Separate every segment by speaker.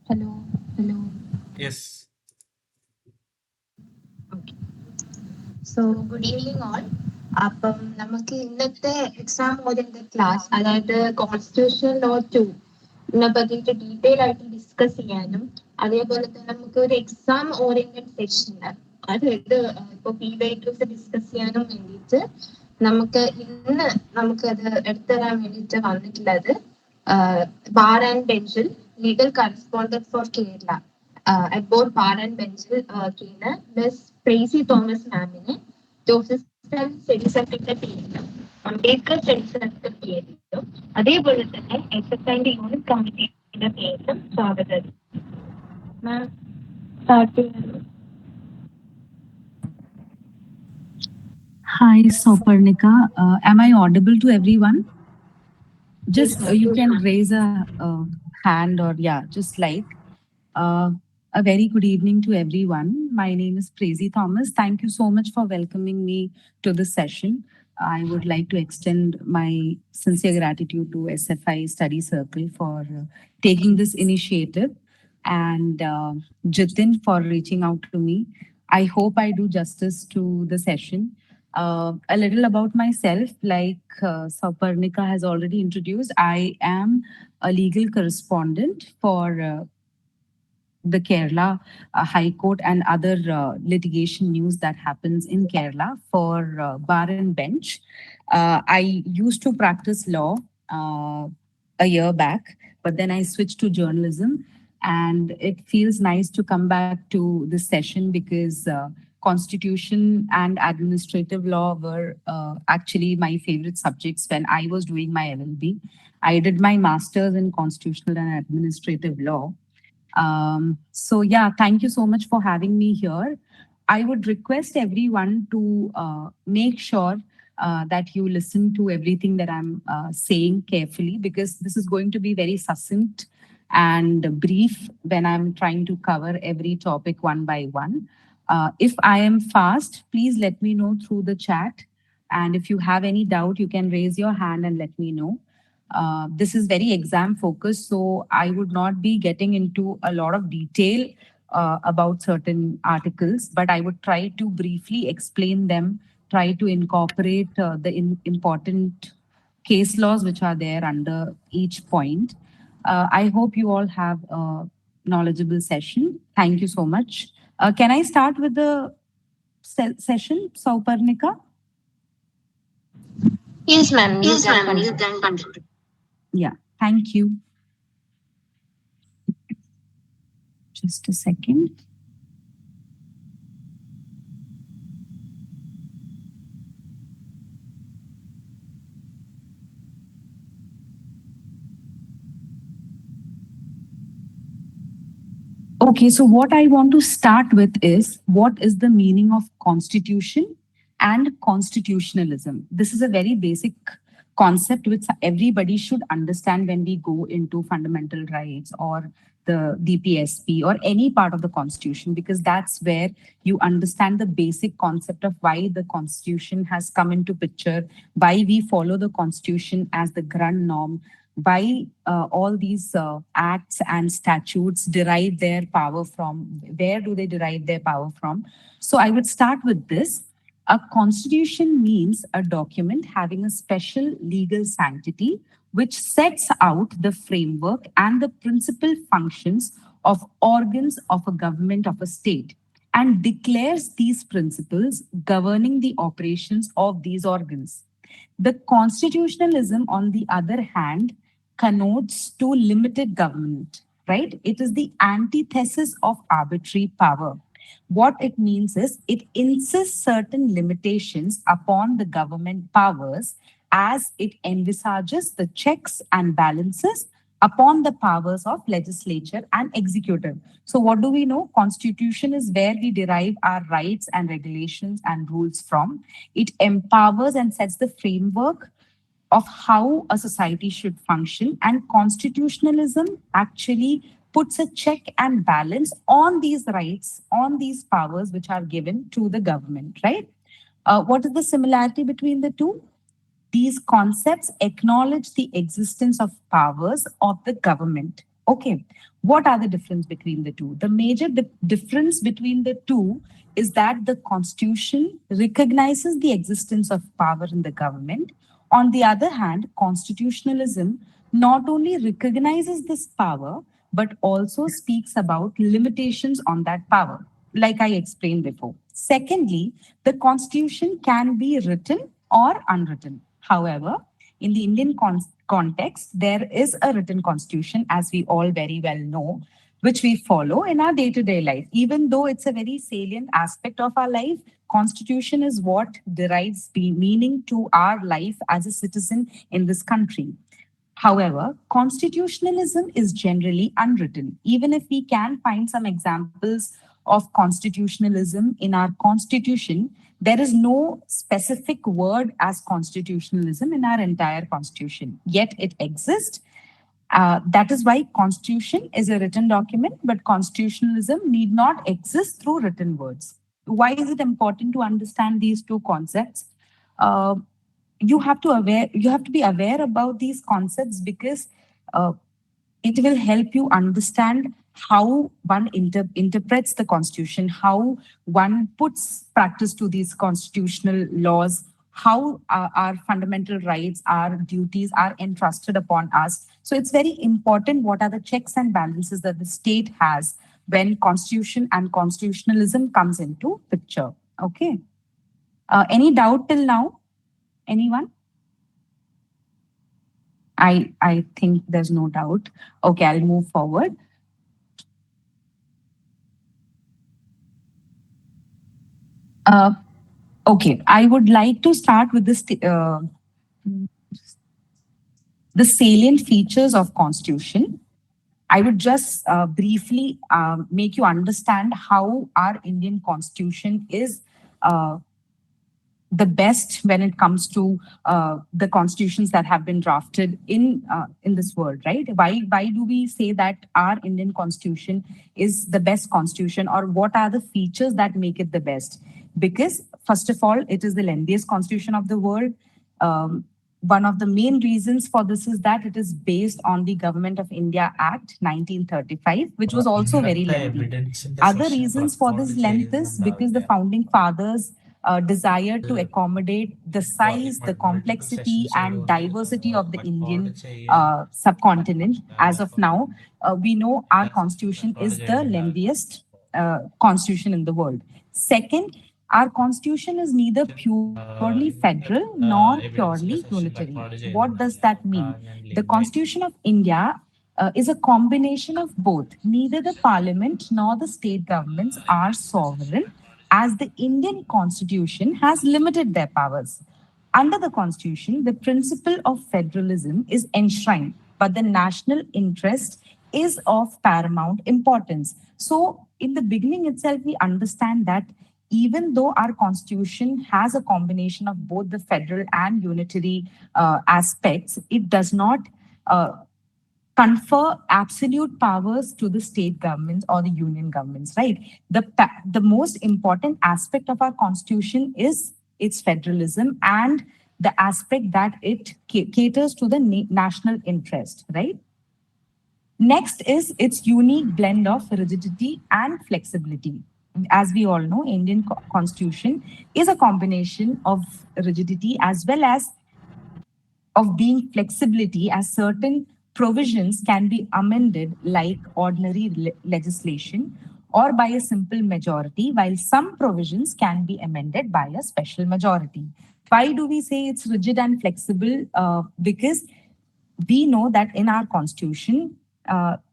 Speaker 1: Hello, hello.
Speaker 2: Yes.
Speaker 1: Okay. So, good evening all. അപ്പം നമുക്ക് ഇന്നത്തെ എക്സാം ഓറിയന്റഡ് ക്ലാസ് അതായത് കോൺസ്റ്റിറ്റ്യൂഷൻ ലോ 2 ഇതിനെ പറ്റിയിട്ട് ഡീറ്റെയിൽ ആയിട്ട് ഡിസ്കസ് ചെയ്യാനും അതേപോലെ തന്നെ നമുക്ക് ഒരു എക്സാം ഓറിയന്റഡ് സെഷൻ അതായത് ഇപ്പൊ PYQs ഡിസ്കസ് ചെയ്യാനും വേണ്ടിയിട്ട് നമുക്ക് ഇന്ന് നമുക്ക് അത് എടുത്തുതരാൻ വേണ്ടിയിട്ട് വന്നിട്ടുള്ളത് ബാർ ആൻഡ് ബെഞ്ചിൽ legal correspondent for Kerala at both bar and bench കീഴില് മിസ് പ്രേസി തോമസ് മാമിനെ ജോസിസ്റ്റൻ സ്റ്റഡി സർക്കിളിന്റെ പേരിലും അംബേദ്കർ സ്റ്റഡി സർക്കിളിന്റെ പേരിലും അതേപോലെ തന്നെ SFIന്റെ യൂണിറ്റ് കമ്മിറ്റിയുടെ പേരിലും സ്വാഗതം. മാം സ്റ്റാർട്ട് ചെയ്യുന്നു.
Speaker 3: Hi, Soparnika. Am I audible to everyone? Just you can raise a hand or yeah, just like a very good evening to everyone. My name is Praisy Thomas. Thank you so much for welcoming me to this session. I would like to extend my sincere gratitude to SFI Study Circle for taking this initiative and Jitin for reaching out to me. I hope I do justice to the session. A little about myself, like Sauparnika has already introduced, I am a legal correspondent for the Kerala High Court and other litigation news that happens in Kerala for bar and bench. I used to practice law a year back, but then I switched to journalism. And it feels nice to come back to this session because constitution and administrative law were actually my favorite subjects when I was doing my LLB. I did my master's in constitutional and administrative law. So yeah, thank you so much for having me here. I would request everyone to make sure that you listen to everything that I'm saying carefully because this is going to be very succinct and brief when I'm trying to cover every topic one by one. If I am fast, please let me know through the chat. And if you have any doubt, you can raise your hand and let me know. This is very exam focused, so I would not be getting into a lot of detail about certain articles, but I would try to briefly explain them, try to incorporate the important case laws which are there under each point. I hope you all have a knowledgeable session. Thank you so much. Can I start with the session, Sauparnika?
Speaker 1: Yes, ma'am. You
Speaker 3: Yes,
Speaker 1: can
Speaker 3: ma'am. You
Speaker 1: continue.
Speaker 3: can continue. Yeah, thank you. Just a second. Okay, so what I want to start with is what is the meaning of constitution and constitutionalism? This is a very basic concept which everybody should understand when we go into fundamental rights or the DPSP or any part of the constitution, because that's where you understand the basic concept of why the constitution has come into picture, why we follow the constitution as the grand norm, why all these acts and statutes derive their power from, where do they derive their power from. So I would start with this. A constitution means a document having a special legal sanctity which sets out the framework and the principal functions of organs of a government of a state and declares these principles governing the operations of these organs. The constitutionalism, on the other hand, connotes to limited government, right? It is the antithesis of arbitrary power. What it means is it insists certain limitations upon the government powers as it envisages the checks and balances upon the powers of legislature and executive. So what do we know? Constitution is where we derive our rights and regulations and rules from. It empowers and sets the framework of how a society should function. And constitutionalism actually puts a check and balance on these rights, on these powers which are given to the government, right? What is the similarity between the two? These concepts acknowledge the existence of powers of the government. Okay. What are the difference between the two? The major difference between the two is that the constitution recognizes the existence of power in the government. On the other hand, constitutionalism not only recognizes this power, but also speaks about limitations on that power, like I explained before. Secondly, the constitution can be written or unwritten. However, in the Indian context, there is a written constitution, as we all very well know, which we follow in our day to day life. Even though it's a very salient aspect of our life, constitution is what derives meaning to our life as a citizen in this country. However, constitutionalism is generally unwritten. Even if we can find some examples of constitutionalism in our constitution, there is no specific word as constitutionalism in our entire constitution. Yet it exists. That is why constitution is a written document, but constitutionalism need not exist through written words. Why is it important to understand these two concepts? Uh, you have to be aware about these concepts because uh, it will help you understand how one interprets the constitution, how one puts practice to these constitutional laws, how our fundamental rights, our duties are entrusted upon us. So it's very important what are the checks and balances that the state has when constitution and constitutionalism comes into picture. Okay. Any doubt till now? Anyone? I think there's no doubt. Okay, I'll move forward. Uh, okay, I would like to start with the salient features of Constitution. I would just briefly make you understand how our Indian Constitution is uh, the best when it comes to the constitutions that have been drafted in this world, right? Why do we say that our Indian constitution is the best constitution, or what are the features that make it the best? Because first of all, it is the lengthiest constitution of the world. Um, One of the main reasons for this is that it is based on the Government of India Act 1935, which was also very
Speaker 2: Incorrect
Speaker 3: lengthy.
Speaker 2: evidence in the
Speaker 3: Other
Speaker 2: session
Speaker 3: reasons for this
Speaker 2: record
Speaker 3: length is because the founding fathers desired to accommodate the size, the
Speaker 2: multiple
Speaker 3: complexity,
Speaker 2: sessions
Speaker 3: and diversity of the
Speaker 2: record
Speaker 3: Indian subcontinent. As of now, we know our constitution is the lengthiest constitution in the world. Second, our constitution is neither purely federal nor purely unitary. What does that mean? The Constitution of India is a combination of both. Neither the parliament nor the state governments are sovereign, as the Indian constitution has limited their powers. Under the constitution, the principle of federalism is enshrined, but the national interest is of paramount importance. So, in the beginning itself, we understand that even though our constitution has a combination of both the federal and unitary aspects, it does not uh, confer absolute powers to the state governments or the union governments, right? The most important aspect of our constitution is its federalism and the aspect that it caters to the national interest, right? Next is its unique blend of rigidity and flexibility. As we all know, Indian constitution is a combination of rigidity as well as of being flexibility, as certain provisions can be amended like ordinary legislation or by a simple majority, while some provisions can be amended by a special majority. Why do we say it's rigid and flexible? Because we know that in our constitution,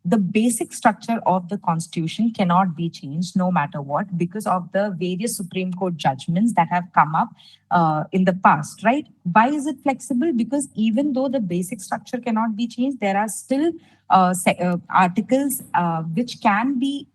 Speaker 3: the basic structure of the constitution cannot be changed no matter what because of the various Supreme Court judgments that have come up in the past, right? Why is it flexible? Because even though the basic structure cannot be changed, there are still articles which can be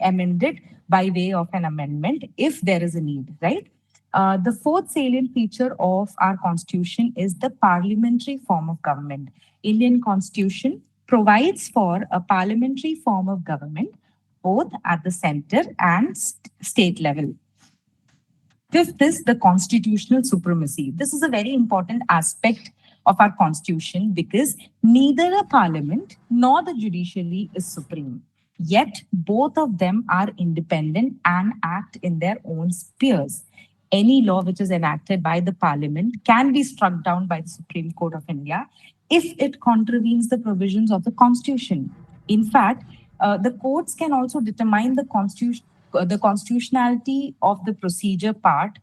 Speaker 3: amended by way of an amendment if there is a need, right? The fourth salient feature of our constitution is the parliamentary form of government. Indian constitution provides for a parliamentary form of government both at the center and state level. Fifth is the constitutional supremacy. This is a very important aspect of our constitution because neither the parliament nor the judiciary is supreme. Yet both of them are independent and act in their own spheres. Any law which is enacted by the parliament can be struck down by the Supreme Court of India if it contravenes the provisions of the constitution. In fact, the courts can also determine the constitutionality of the procedure part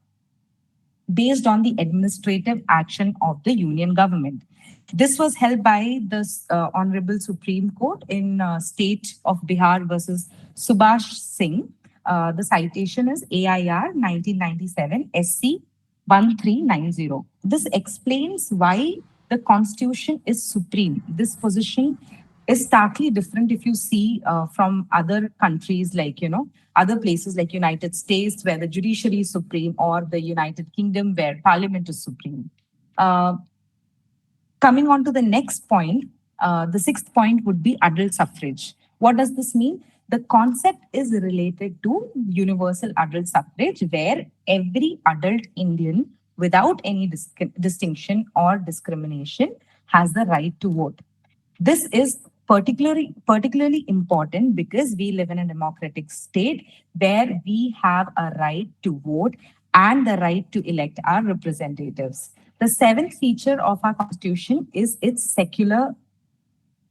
Speaker 3: based on the administrative action of the union government. This was held by the Honorable Supreme Court in State of Bihar versus Subhash Singh. The citation is AIR 1997 SC 1390. This explains why the constitution is supreme. This position is starkly different if you see from other countries like, other places like United States where the judiciary is supreme, or the United Kingdom where parliament is supreme. Coming on to the next point, the sixth point would be adult suffrage. What does this mean? The concept is related to universal adult suffrage, where every adult Indian, without any distinction or discrimination, has the right to vote. This is particularly important because we live in a democratic state where we have a right to vote and the right to elect our representatives. The seventh feature of our constitution is its secular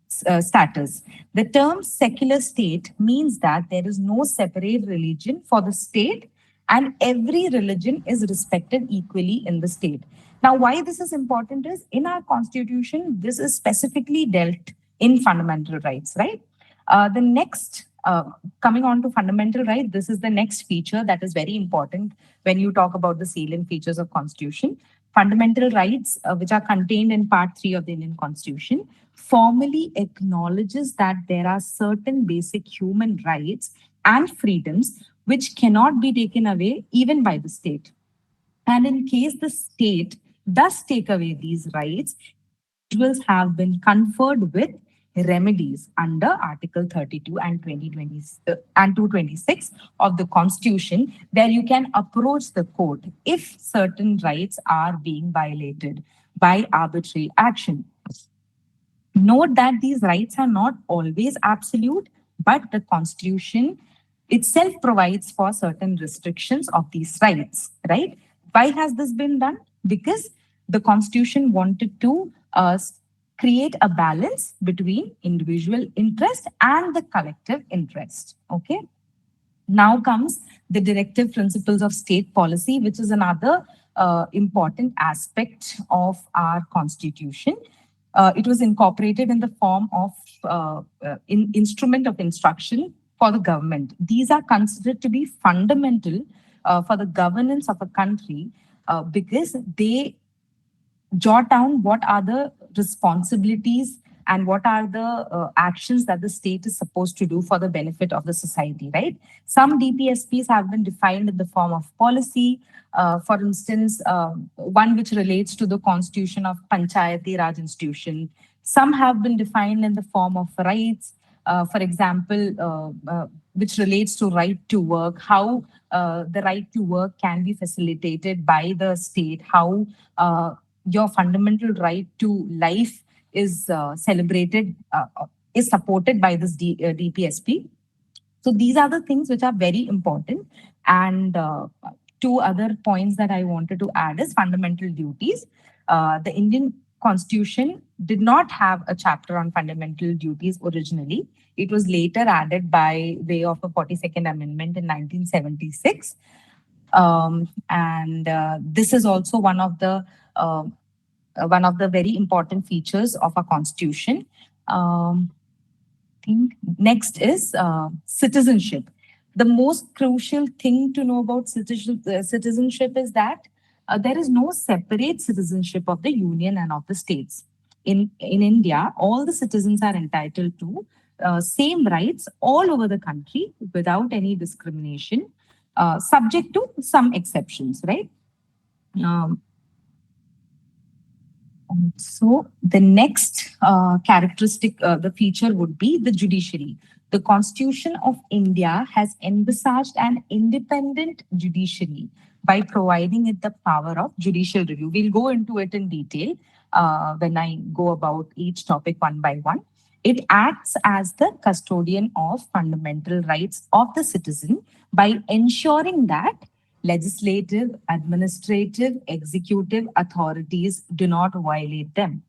Speaker 3: status. The term secular state means that there is no separate religion for the state and every religion is respected equally in the state. Now, why this is important is in our constitution, this is specifically dealt in fundamental rights, right? The next, coming on to fundamental right, this is the next feature that is very important when you talk about the salient features of constitution. Fundamental rights, which are contained in Part 3 of the Indian Constitution, formally acknowledges that there are certain basic human rights and freedoms which cannot be taken away even by the state. And in case the state does take away these rights, individuals have been conferred with remedies under Article 32 and 2020 and 226 of the Constitution, where you can approach the court if certain rights are being violated by arbitrary action. Note that these rights are not always absolute, but the Constitution itself provides for certain restrictions of these rights, right? Why has this been done? Because the Constitution wanted to create a balance between individual interest and the collective interest. Okay. Now comes the directive principles of state policy, which is another important aspect of our constitution. It was incorporated in the form of instrument of instruction for the government. These are considered to be fundamental for the governance of a country because they jot down what are the responsibilities and what are the actions that the state is supposed to do for the benefit of the society, right? Some DPSPs have been defined in the form of policy. For instance, one which relates to the constitution of Panchayati Raj institution. Some have been defined in the form of rights. For example, which relates to right to work, how the right to work can be facilitated by the state, how your fundamental right to life is celebrated, is supported by this DPSP. So these are the things which are very important. And two other points that I wanted to add is fundamental duties. The Indian Constitution did not have a chapter on fundamental duties originally. It was later added by way of a 42nd Amendment in 1976. And this is also one of the very important features of our constitution. Think next is citizenship. The most crucial thing to know about citizenship is that there is no separate citizenship of the union and of the states. In India, all the citizens are entitled to same rights all over the country without any discrimination, subject to some exceptions, right? Um, so the next characteristic, the feature would be the judiciary. The Constitution of India has envisaged an independent judiciary by providing it the power of judicial review. We'll go into it in detail. when I go about each topic one by one. It acts as the custodian of fundamental rights of the citizen by ensuring that legislative, administrative, executive authorities do not violate them.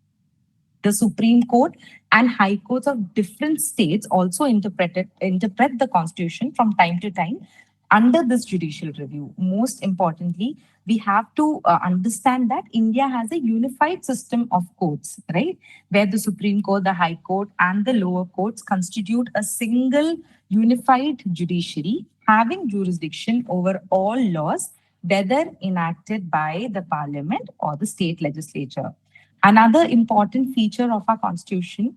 Speaker 3: The Supreme Court and High Courts of different states also interpret the Constitution from time to time under this judicial review. Most importantly, we have to understand that India has a unified system of courts, right? Where the Supreme Court, the High Court, and the lower courts constitute a single unified judiciary having jurisdiction over all laws, whether enacted by the parliament or the state legislature. Another important feature of our constitution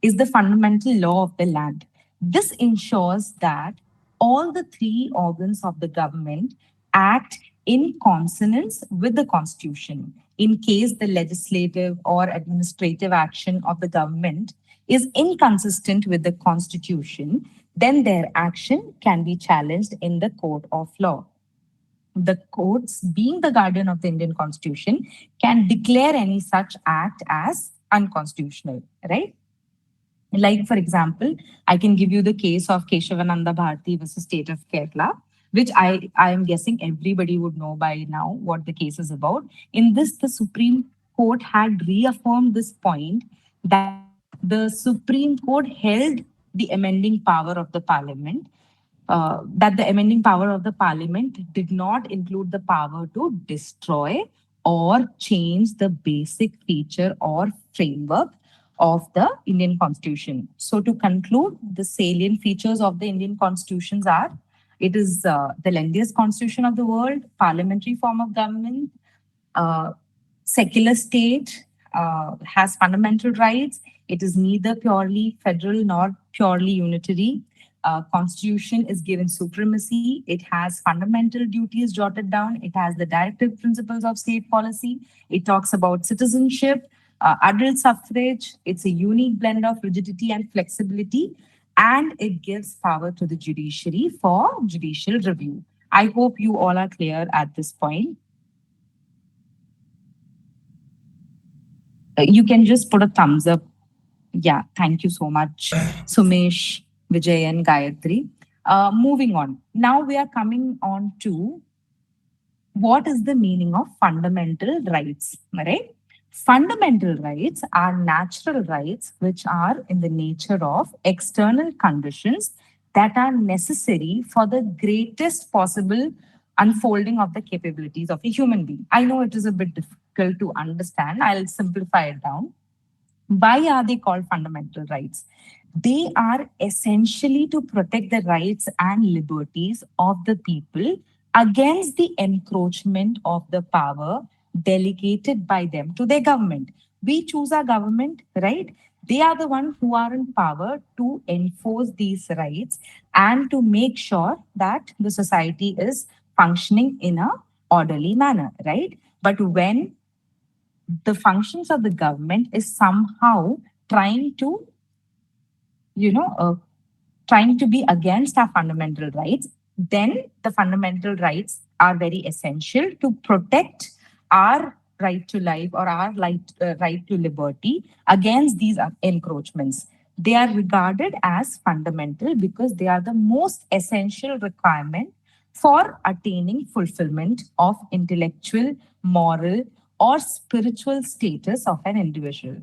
Speaker 3: is the fundamental law of the land. This ensures that all the three organs of the government act in consonance with the constitution. In case the legislative or administrative action of the government is inconsistent with the constitution, then their action can be challenged in the court of law. The courts, being the guardian of the Indian Constitution, can declare any such act as unconstitutional, right? Like, for example, I can give you the case of Keshavananda Bharati versus State of Kerala, which I am guessing everybody would know by now what the case is about. In this, the Supreme Court had reaffirmed this point that the Supreme Court held the amending power of the parliament, that the amending power of the parliament did not include the power to destroy or change the basic feature or framework of the Indian Constitution. So, to conclude, the salient features of the Indian Constitutions are: it is the lengthiest constitution of the world, parliamentary form of government, uh, secular state, has fundamental rights. It is neither purely federal nor purely unitary. Constitution is given supremacy. It has fundamental duties jotted down. It has the directive principles of state policy. It talks about citizenship, adult suffrage. It's a unique blend of rigidity and flexibility, and it gives power to the judiciary for judicial review. I hope you all are clear at this point. You can just put a thumbs up. Yeah, thank you so much, Sumesh, Vijay, and Gayatri. Moving on. Now we are coming on to what is the meaning of fundamental rights, right? Fundamental rights are natural rights which are in the nature of external conditions that are necessary for the greatest possible unfolding of the capabilities of a human being. I know it is a bit difficult to understand. I'll simplify it down. Why are they called fundamental rights? They are essentially to protect the rights and liberties of the people against the encroachment of the power delegated by them to their government. We choose our government, right? They are the ones who are in power to enforce these rights and to make sure that the society is functioning in a orderly manner, right? But when the functions of the government is somehow trying to, you know, trying to be against our fundamental rights, then the fundamental rights are very essential to protect our right to life or our right to liberty against these encroachments. They are regarded as fundamental because they are the most essential requirement for attaining fulfillment of intellectual, moral, or spiritual status of an individual.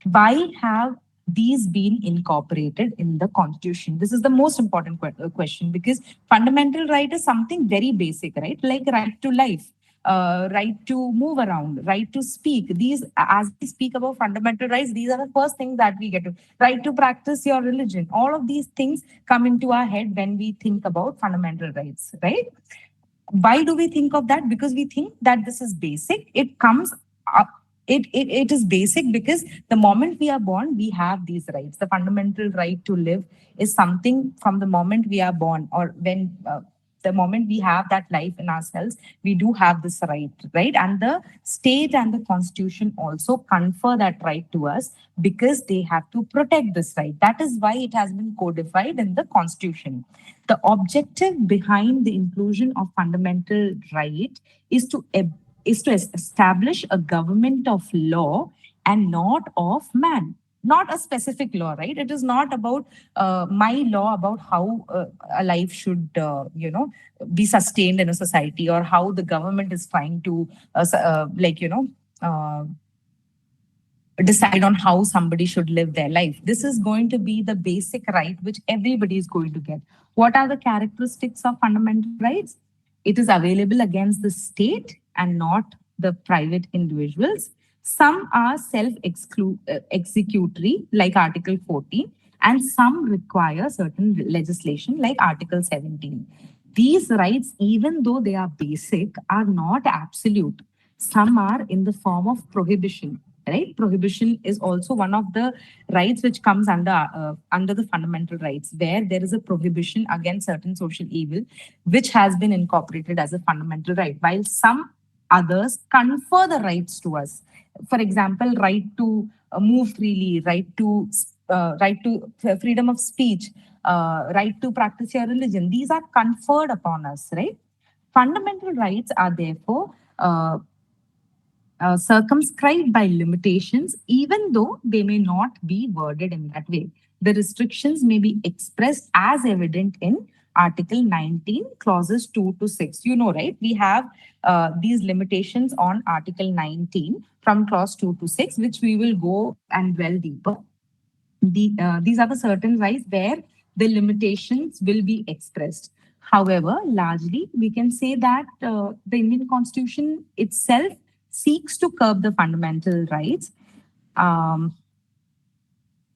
Speaker 3: Why have these been incorporated in the constitution? This is the most important question, because fundamental right is something very basic, right? Like right to life, right to move around, right to speak. These, as we speak about fundamental rights, these are the first things that we get to. Right to practice your religion. All of these things come into our head when we think about fundamental rights, right? Why do we think of that? Because we think that this is basic. It comes up, it is basic because the moment we are born we have these rights. The fundamental right to live is something from the moment we are born, or when the moment we have that life in ourselves, we do have this right, right? And the state and the constitution also confer that right to us because they have to protect this right. That is why it has been codified in the constitution. The objective behind the inclusion of fundamental right is to is to establish a government of law and not of man. Not a specific law, right? It is not about my law about how a life should, be sustained in a society, or how the government is trying to, uh, decide on how somebody should live their life. This is going to be the basic right which everybody is going to get. What are the characteristics of fundamental rights? It is available against the state and not the private individuals. Some are executory, like Article 14, and some require certain legislation, like Article 17. These rights, even though they are basic, are not absolute. Some are in the form of prohibition, right? Prohibition is also one of the rights which comes under the fundamental rights, where there is a prohibition against certain social evil, which has been incorporated as a fundamental right, while some others confer the rights to us. For example, right to move freely, right to freedom of speech, right to practice your religion. These are conferred upon us, right? Fundamental rights are therefore circumscribed by limitations, even though they may not be worded in that way. The restrictions may be expressed as evident in Article 19, clauses 2 to 6. You know, right? We have these limitations on Article 19 from clause 2 to 6, which we will go and dwell deeper. These are the certain rights where the limitations will be expressed. However, largely, we can say that the Indian Constitution itself seeks to curb the fundamental rights, um,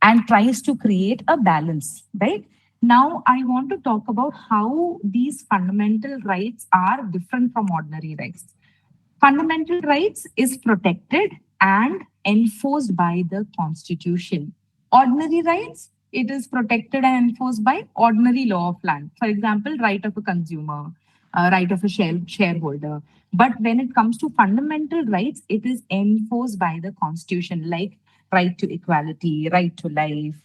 Speaker 3: and tries to create a balance, right? Now, I want to talk about how these fundamental rights are different from ordinary rights. Fundamental rights is protected and enforced by the Constitution. Ordinary rights, it is protected and enforced by ordinary law of land. For example, right of a consumer, right of a shareholder. But when it comes to fundamental rights, it is enforced by the Constitution, like right to equality, right to life,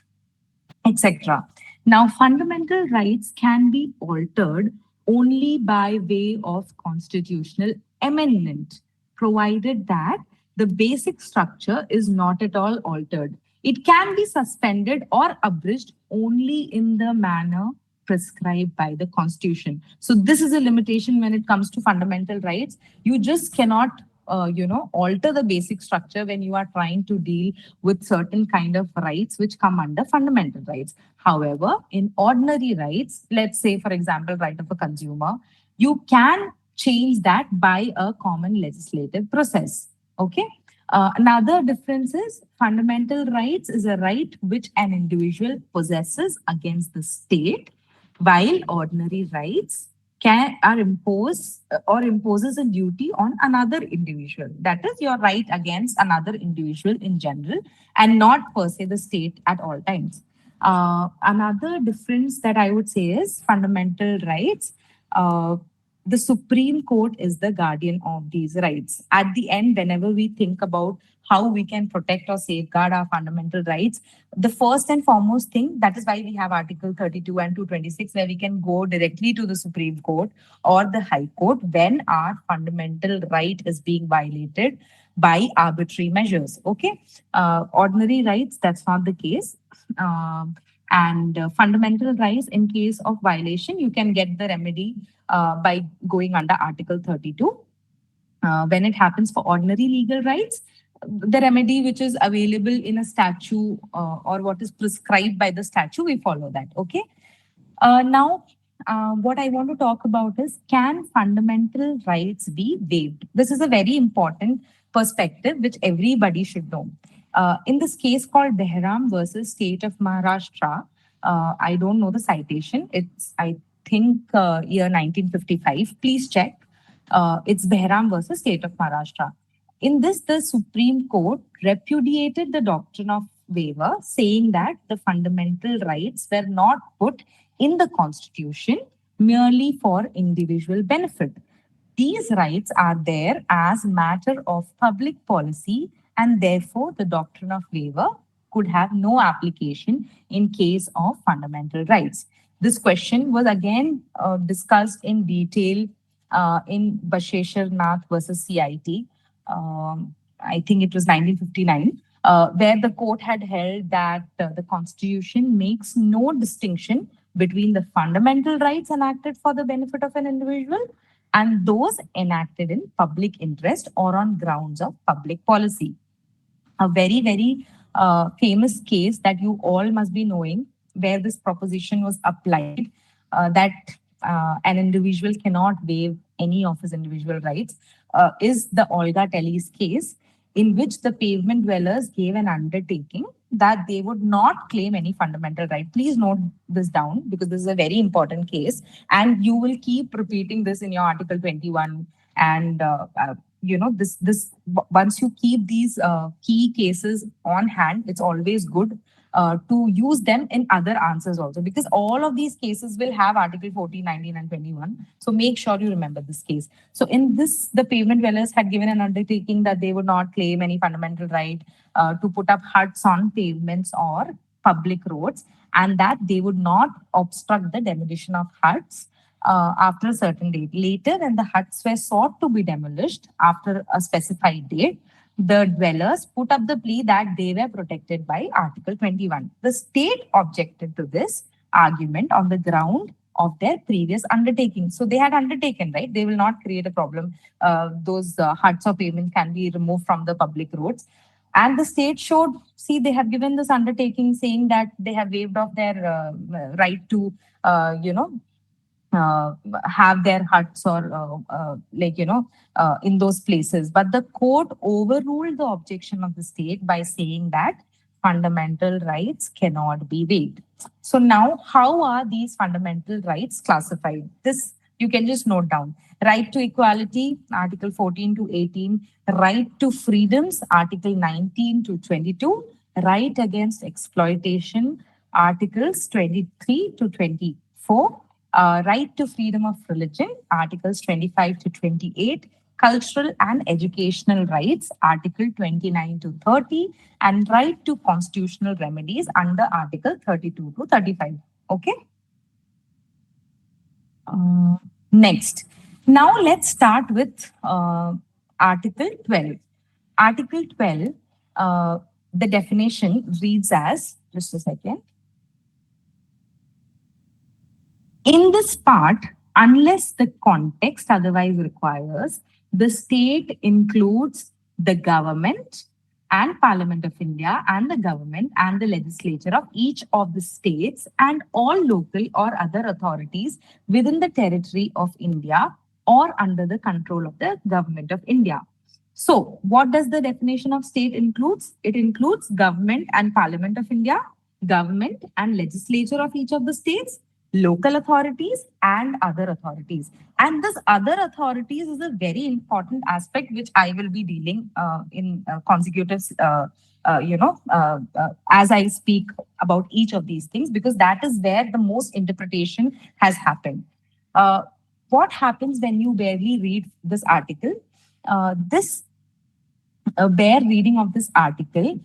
Speaker 3: etc. Now, fundamental rights can be altered only by way of constitutional amendment, provided that the basic structure is not at all altered. It can be suspended or abridged only in the manner prescribed by the Constitution. So, this is a limitation when it comes to fundamental rights. You just cannot alter the basic structure when you are trying to deal with certain kind of rights which come under fundamental rights. However, in ordinary rights, let's say, for example, right of a consumer, you can change that by a common legislative process. Okay. Another difference is fundamental rights is a right which an individual possesses against the state, while ordinary rights can are imposed or imposes a duty on another individual. That is your right against another individual in general, and not per se the state at all times. Another difference that I would say is fundamental rights. Uh, the Supreme Court is the guardian of these rights. At the end, whenever we think about how we can protect or safeguard our fundamental rights, the first and foremost thing, that is why we have Article 32 and 226, where we can go directly to the Supreme Court or the High Court when our fundamental right is being violated by arbitrary measures. Okay. Ordinary rights, that's not the case. And fundamental rights, in case of violation, you can get the remedy by going under Article 32. When it happens for ordinary legal rights, the remedy which is available in a statute, or what is prescribed by the statute, we follow that. Okay. Now, what I want to talk about is, can fundamental rights be waived? This is a very important perspective which everybody should know. In this case called Behram versus State of Maharashtra, I don't know the citation. It's, I think, year 1955. Please check. It's Behram versus State of Maharashtra. In this, the Supreme Court repudiated the doctrine of waiver, saying that the fundamental rights were not put in the Constitution merely for individual benefit. These rights are there as matter of public policy, and therefore the doctrine of waiver could have no application in case of fundamental rights. This question was again discussed in detail in Basheshwar Nath versus CIT. I think it was 1959, where the court had held that the Constitution makes no distinction between the fundamental rights enacted for the benefit of an individual and those enacted in public interest or on grounds of public policy. A very, very famous case that you all must be knowing, where this proposition was applied, that an individual cannot waive any of his individual rights, is the Olga Telly's case, in which the pavement dwellers gave an undertaking that they would not claim any fundamental right. Please note this down because this is a very important case, and you will keep repeating this in your Article 21 and once you keep these key cases on hand, it's always good to use them in other answers also, because all of these cases will have Article 14, 19, and 21. So make sure you remember this case. So in this, the pavement dwellers had given an undertaking that they would not claim any fundamental right to put up huts on pavements or public roads, and that they would not obstruct the demolition of huts after a certain date. Later, when the huts were sought to be demolished after a specified date, the dwellers put up the plea that they were protected by Article 21. The state objected to this argument on the ground of their previous undertaking. So they had undertaken, right? They will not create a problem. Those huts or pavements can be removed from the public roads. And the state showed, see, they have given this undertaking saying that they have waived off their right to, uh, have their huts or in those places, but the court overruled the objection of the state by saying that fundamental rights cannot be waived. So now how are these fundamental rights classified? This you can just note down: right to equality, Article 14 to 18; right to freedoms, Article 19 to 22; right against exploitation, Articles 23 to 24; right to freedom of religion, Articles 25 to 28; cultural and educational rights, Article 29 to 30; and right to constitutional remedies under Article 32 to 35. Okay. Next. Now let's start with Article 12. Article 12, the definition reads as, just a second. In this part, unless the context otherwise requires, the state includes the government and Parliament of India and the government and the legislature of each of the states and all local or other authorities within the territory of India or under the control of the government of India. So, what does the definition of state includes? It includes government and Parliament of India, government and legislature of each of the states, local authorities, and other authorities. And this other authorities is a very important aspect which I will be dealing in consecutive, as I speak about each of these things, because that is where the most interpretation has happened. What happens when you barely read this article? This bare reading of this article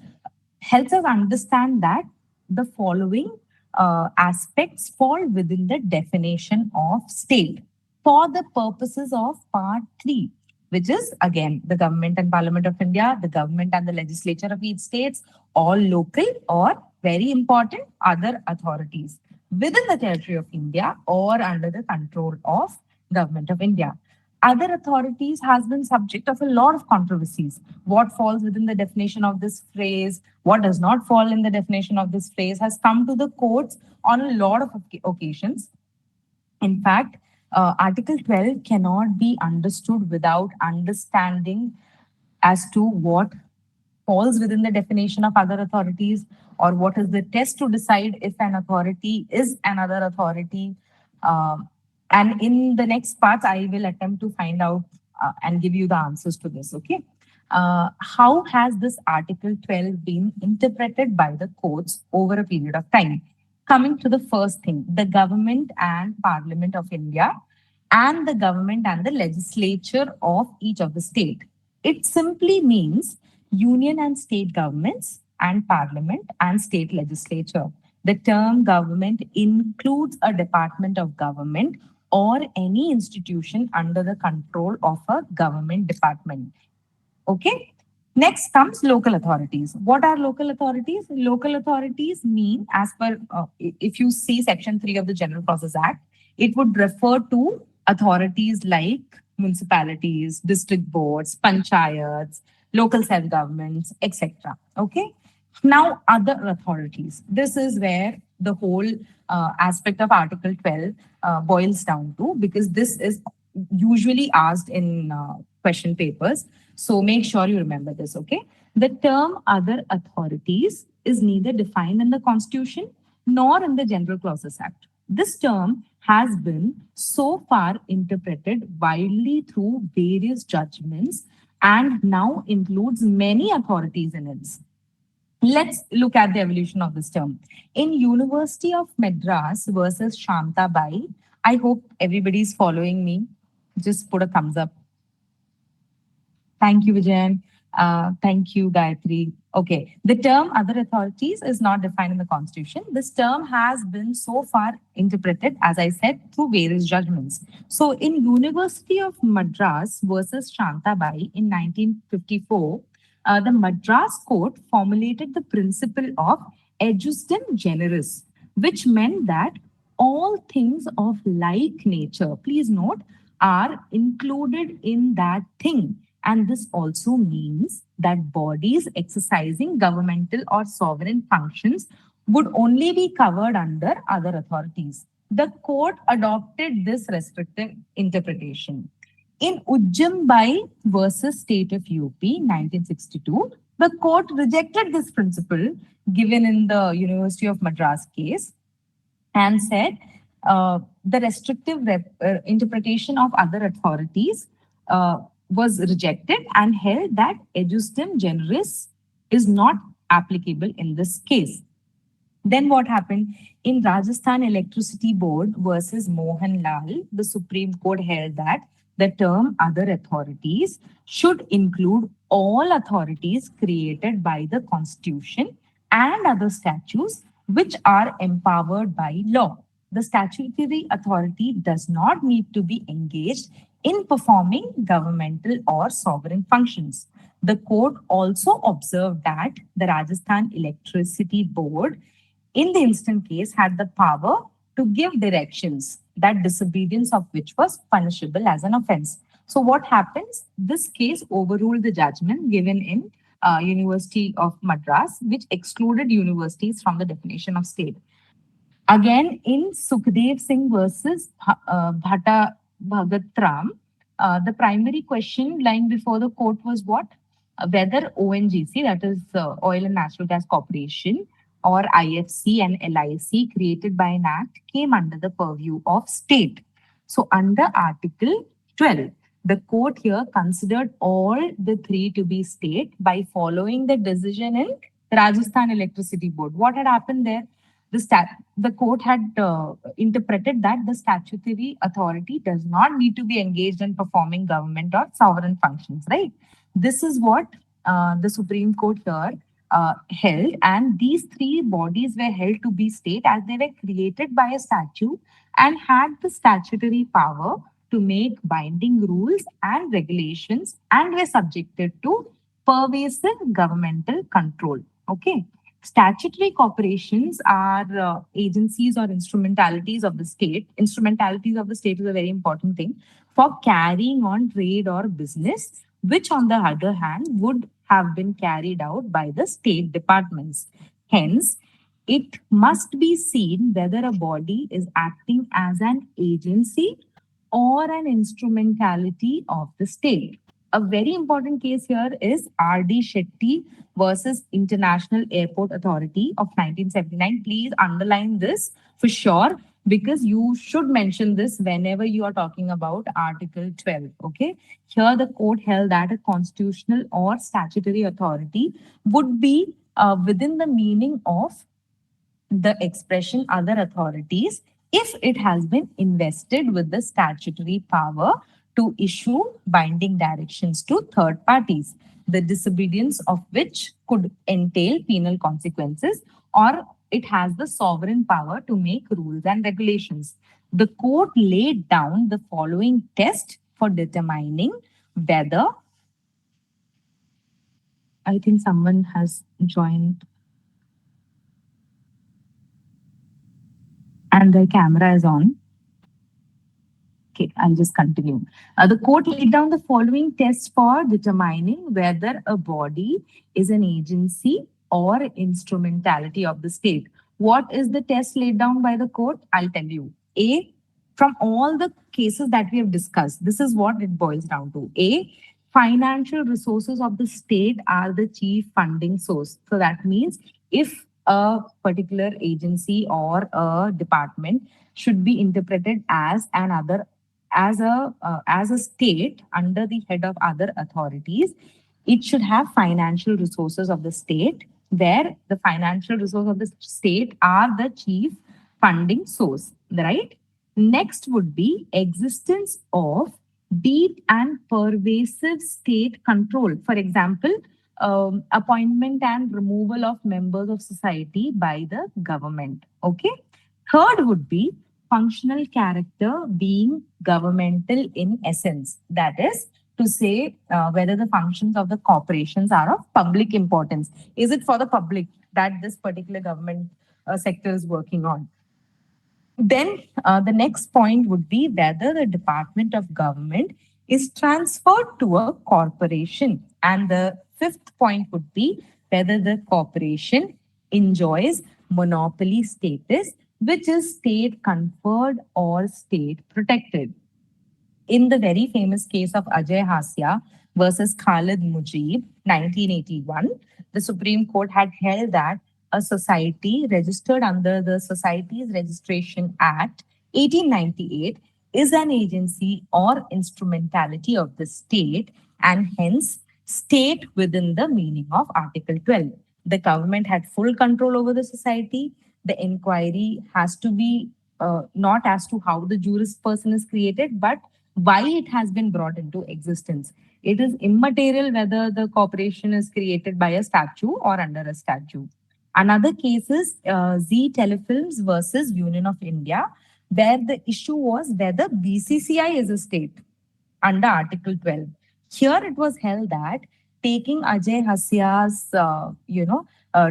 Speaker 3: helps us understand that the following aspects fall within the definition of state for the purposes of part 3, which is again the government and Parliament of India, the government and the legislature of each states, all local or very important other authorities within the territory of India or under the control of government of India. Other authorities has been subject of a lot of controversies. What falls within the definition of this phrase, what does not fall in the definition of this phrase, has come to the courts on a lot of occasions. In fact, Article 12 cannot be understood without understanding as to what falls within the definition of other authorities, or what is the test to decide if an authority is another authority. And in the next parts, I will attempt to find out and give you the answers to this. Okay. How has this Article 12 been interpreted by the courts over a period of time? Coming to the first thing, the government and Parliament of India and the government and the legislature of each of the state. It simply means union and state governments and parliament and state legislature. The term government includes a department of government or any institution under the control of a government department. Okay. Next comes local authorities. What are local authorities? Local authorities mean, as per, if you see Section 3 of the General Process Act, it would refer to authorities like municipalities, district boards, panchayats, local self governments, etc. Okay. Now, other authorities. This is where the whole aspect of Article 12 boils down to, because this is usually asked in question papers. So make sure you remember this, okay? The term other authorities is neither defined in the Constitution nor in the General Clauses Act. This term has been so far interpreted widely through various judgments and now includes many authorities in it. Let's look at the evolution of this term. In University of Madras versus Shantabai, I hope everybody is following me. Just put a thumbs up. Thank you, Vijayan. Thank you, Gayatri. Okay, the term other authorities is not defined in the Constitution. This term has been so far interpreted, as I said, through various judgments. So, in University of Madras versus Shantabai in 1954, the Madras court formulated the principle of ejusdem generis, which meant that all things of like nature, please note, are included in that thing. And this also means that bodies exercising governmental or sovereign functions would only be covered under other authorities. The court adopted this restrictive interpretation. In Ujjambai versus State of UP, 1962, the court rejected this principle given in the University of Madras case and said the restrictive interpretation of other authorities was rejected and held that ejusdem generis is not applicable in this case. Then what happened? In Rajasthan Electricity Board versus Mohan Lal, the Supreme Court held that the term other authorities should include all authorities created by the Constitution and other statutes which are empowered by law. The statutory authority does not need to be engaged in performing governmental or sovereign functions. The court also observed that the Rajasthan Electricity Board in the instant case had the power to give directions that disobedience of which was punishable as an offense. So what happens? This case overruled the judgment given in University of Madras, which excluded universities from the definition of state. Again, in Sukhdev Singh versus Bhatta Bhagat Ram, the primary question lying before the court was what? Whether ONGC, that is Oil and Natural Gas Corporation, or IFC and LIC created by an act came under the purview of state. So under Article 12, the court here considered all the three to be state by following the decision in Rajasthan Electricity Board. What had happened there? The court had interpreted that the statutory authority does not need to be engaged in performing government or sovereign functions, right? This is what the Supreme Court here held, and these three bodies were held to be state as they were created by a statute and had the statutory power to make binding rules and regulations and were subjected to pervasive governmental control. Okay. Statutory corporations are agencies or instrumentalities of the state. Instrumentalities of the state is a very important thing for carrying on trade or business, which on the other hand would have been carried out by the state departments. Hence, it must be seen whether a body is acting as an agency or an instrumentality of the state. A very important case here is R.D. Shetty versus International Airport Authority of 1979. Please underline this for sure, because you should mention this whenever you are talking about Article 12. Okay. Here, the court held that a constitutional or statutory authority would be within the meaning of the expression other authorities if it has been invested with the statutory power to issue binding directions to third parties, the disobedience of which could entail penal consequences, or it has the sovereign power to make rules and regulations. The court laid down the following test for determining whether, I think someone has joined and the camera is on. Okay, I'll just continue. The court laid down the following test for determining whether a body is an agency or instrumentality of the state. What is the test laid down by the court? I'll tell you. A, from all the cases that we have discussed, this is what it boils down to. A, financial resources of the state are the chief funding source. So that means if a particular agency or a department should be interpreted as another as a state under the head of other authorities, it should have financial resources of the state, where the financial resource of the state are the chief funding source, right? Next would be existence of deep and pervasive state control. For example, appointment and removal of members of society by the government. Okay. Third would be functional character being governmental in essence. That is to say, whether the functions of the corporations are of public importance. Is it for the public that this particular government sector is working on? Then the next point would be whether the department of government is transferred to a corporation. And the fifth point would be whether the corporation enjoys monopoly status, which is state conferred or state protected. In the very famous case of Ajay Hasya versus Khalid Mujib, 1981, the Supreme Court had held that a society registered under the Societies Registration Act 1898 is an agency or instrumentality of the state and hence state within the meaning of Article 12. The government had full control over the society. The inquiry has to be not as to how the juris person is created, but why it has been brought into existence. It is immaterial whether the corporation is created by a statute or under a statute. Another case is Z Telefilms versus Union of India, where the issue was whether BCCI is a state under Article 12. Here it was held that taking Ajay Hasya's,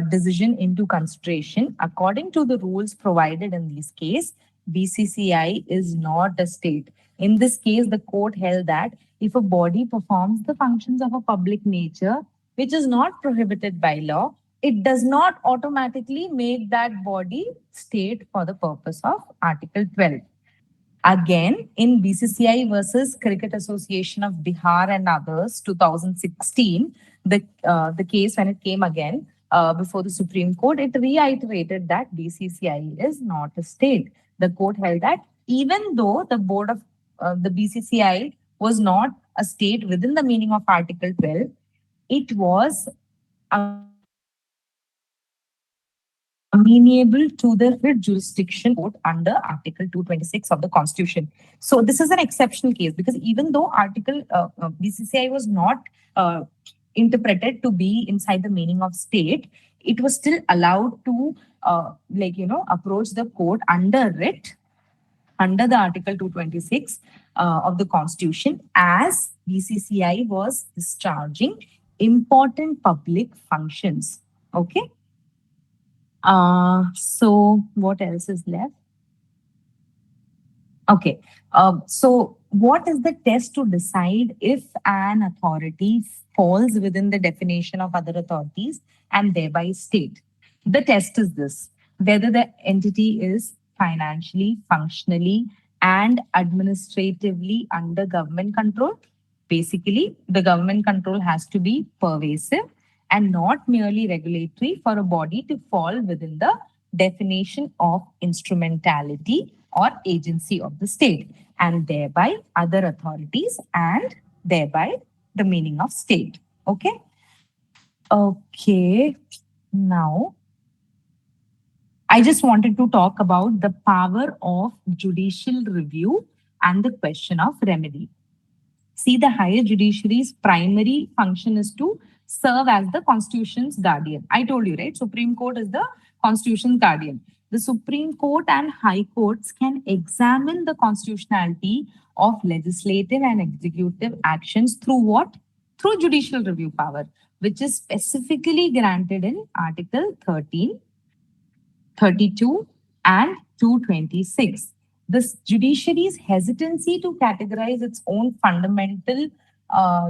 Speaker 3: decision into consideration, according to the rules provided in this case, BCCI is not a state. In this case, the court held that if a body performs the functions of a public nature, which is not prohibited by law, it does not automatically make that body state for the purpose of Article 12. Again, in BCCI versus Cricket Association of Bihar and others, 2016, the case when it came again before the Supreme Court, it reiterated that BCCI is not a state. The court held that even though the board of the BCCI was not a state within the meaning of Article 12, it was amenable to the jurisdiction court under Article 226 of the Constitution. So this is an exceptional case because even though Article BCCI was not interpreted to be inside the meaning of state, it was still allowed to approach the court under it under the Article 226 of the Constitution as BCCI was discharging important public functions. Okay. So what else is left? Okay. So what is the test to decide if an authority falls within the definition of other authorities and thereby state? The test is this: whether the entity is financially, functionally, and administratively under government control. Basically, the government control has to be pervasive and not merely regulatory for a body to fall within the definition of instrumentality or agency of the state, and thereby other authorities, and thereby the meaning of state. Okay. Okay. Now, I just wanted to talk about the power of judicial review and the question of remedy. See, the higher judiciary's primary function is to serve as the constitution's guardian. I told you, right? Supreme Court is the constitution's guardian. The Supreme Court and High Courts can examine the constitutionality of legislative and executive actions through what? Through judicial review power, which is specifically granted in Article 13, 32, and 226. The judiciary's hesitancy to categorize its own fundamental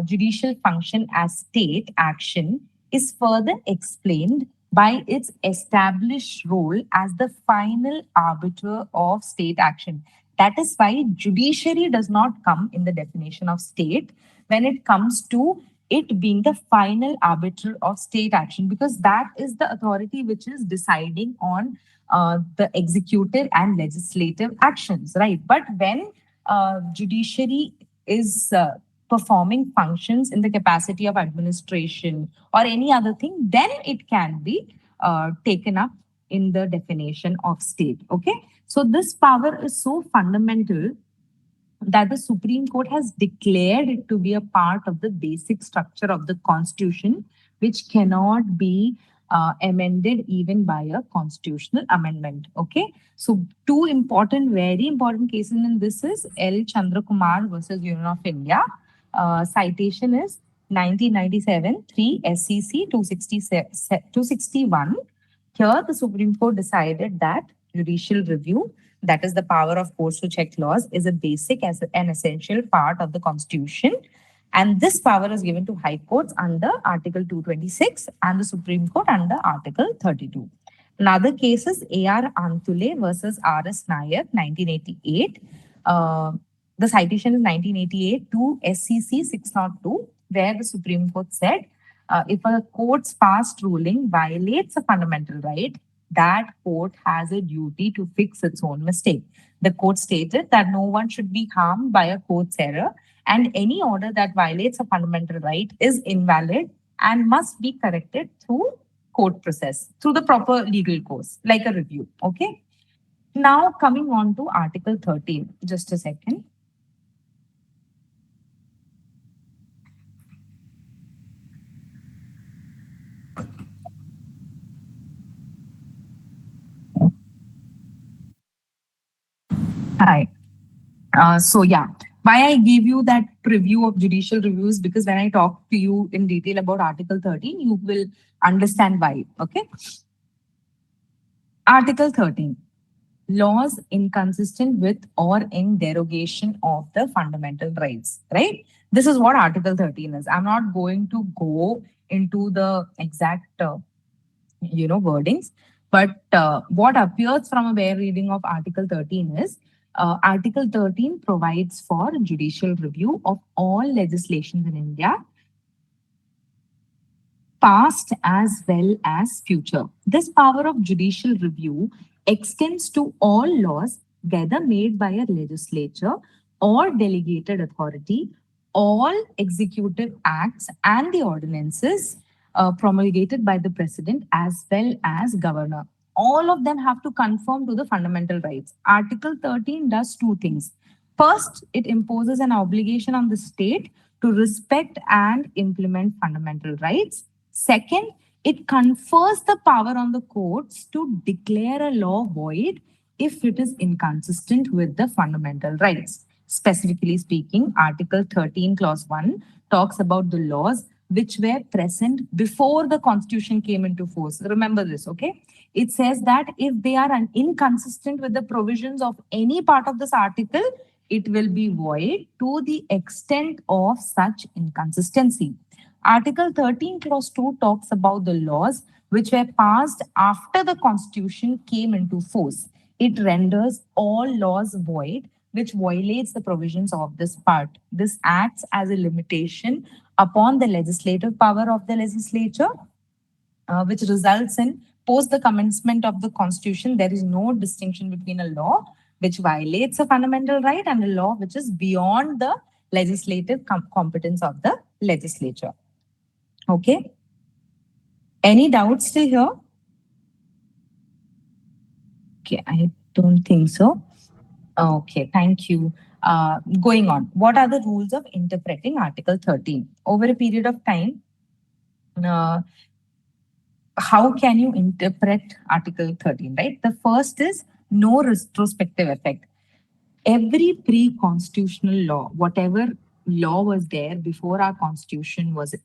Speaker 3: judicial function as state action is further explained by its established role as the final arbiter of state action. That is why judiciary does not come in the definition of state when it comes to it being the final arbiter of state action, because that is the authority which is deciding on the executive and legislative actions, right? But when judiciary is performing functions in the capacity of administration or any other thing, then it can be taken up in the definition of state. Okay, so this power is so fundamental that the Supreme Court has declared it to be a part of the basic structure of the Constitution, which cannot be amended even by a constitutional amendment. Okay, so two important, very important cases in this is L. Chandra Kumar versus Union of India. Citation is 1997 3 SCC 261. Here, the Supreme Court decided that judicial review, that is the power of courts to check laws, is a basic as an essential part of the Constitution. And this power is given to High Courts under Article 226 and the Supreme Court under Article 32. Another case is A.R. Antule versus R.S. Nayak, 1988. The citation is 1988 to SCC 602, where the Supreme Court said if a court's past ruling violates a fundamental right, that court has a duty to fix its own mistake. The court stated that no one should be harmed by a court's error, and any order that violates a fundamental right is invalid and must be corrected through court process, through the proper legal course, like a review. Okay. Now, coming on to Article 13, just a second. Hi. So yeah, why I gave you that preview of judicial reviews, because when I talk to you in detail about Article 13, you will understand why. Okay. Article 13. Laws inconsistent with or in derogation of the fundamental rights, right? This is what Article 13 is. I'm not going to go into the exact wordings, but what appears from a bare reading of Article 13 is Article 13 provides for judicial review of all legislation in India, past as well as future. This power of judicial review extends to all laws, whether made by a legislature or delegated authority, all executive acts and the ordinances promulgated by the president as well as governor. All of them have to conform to the fundamental rights. Article 13 does two things. First, it imposes an obligation on the state to respect and implement fundamental rights. Second, it confers the power on the courts to declare a law void if it is inconsistent with the fundamental rights. Specifically speaking, Article 13, Clause 1 talks about the laws which were present before the Constitution came into force. Remember this, okay? It says that if they are inconsistent with the provisions of any part of this article, it will be void to the extent of such inconsistency. Article 13, Clause 2 talks about the laws which were passed after the Constitution came into force. It renders all laws void which violates the provisions of this part. This acts as a limitation upon the legislative power of the legislature, which results in post the commencement of the Constitution, there is no distinction between a law which violates a fundamental right and a law which is beyond the legislative competence of the legislature. Okay. Any doubts still here? Okay, I don't think so. Okay, thank you. Going on, what are the rules of interpreting Article 13? Over a period of time, uh, how can you interpret Article 13, right? The first is no retrospective effect. Every pre-constitutional law, whatever law was there before our constitution was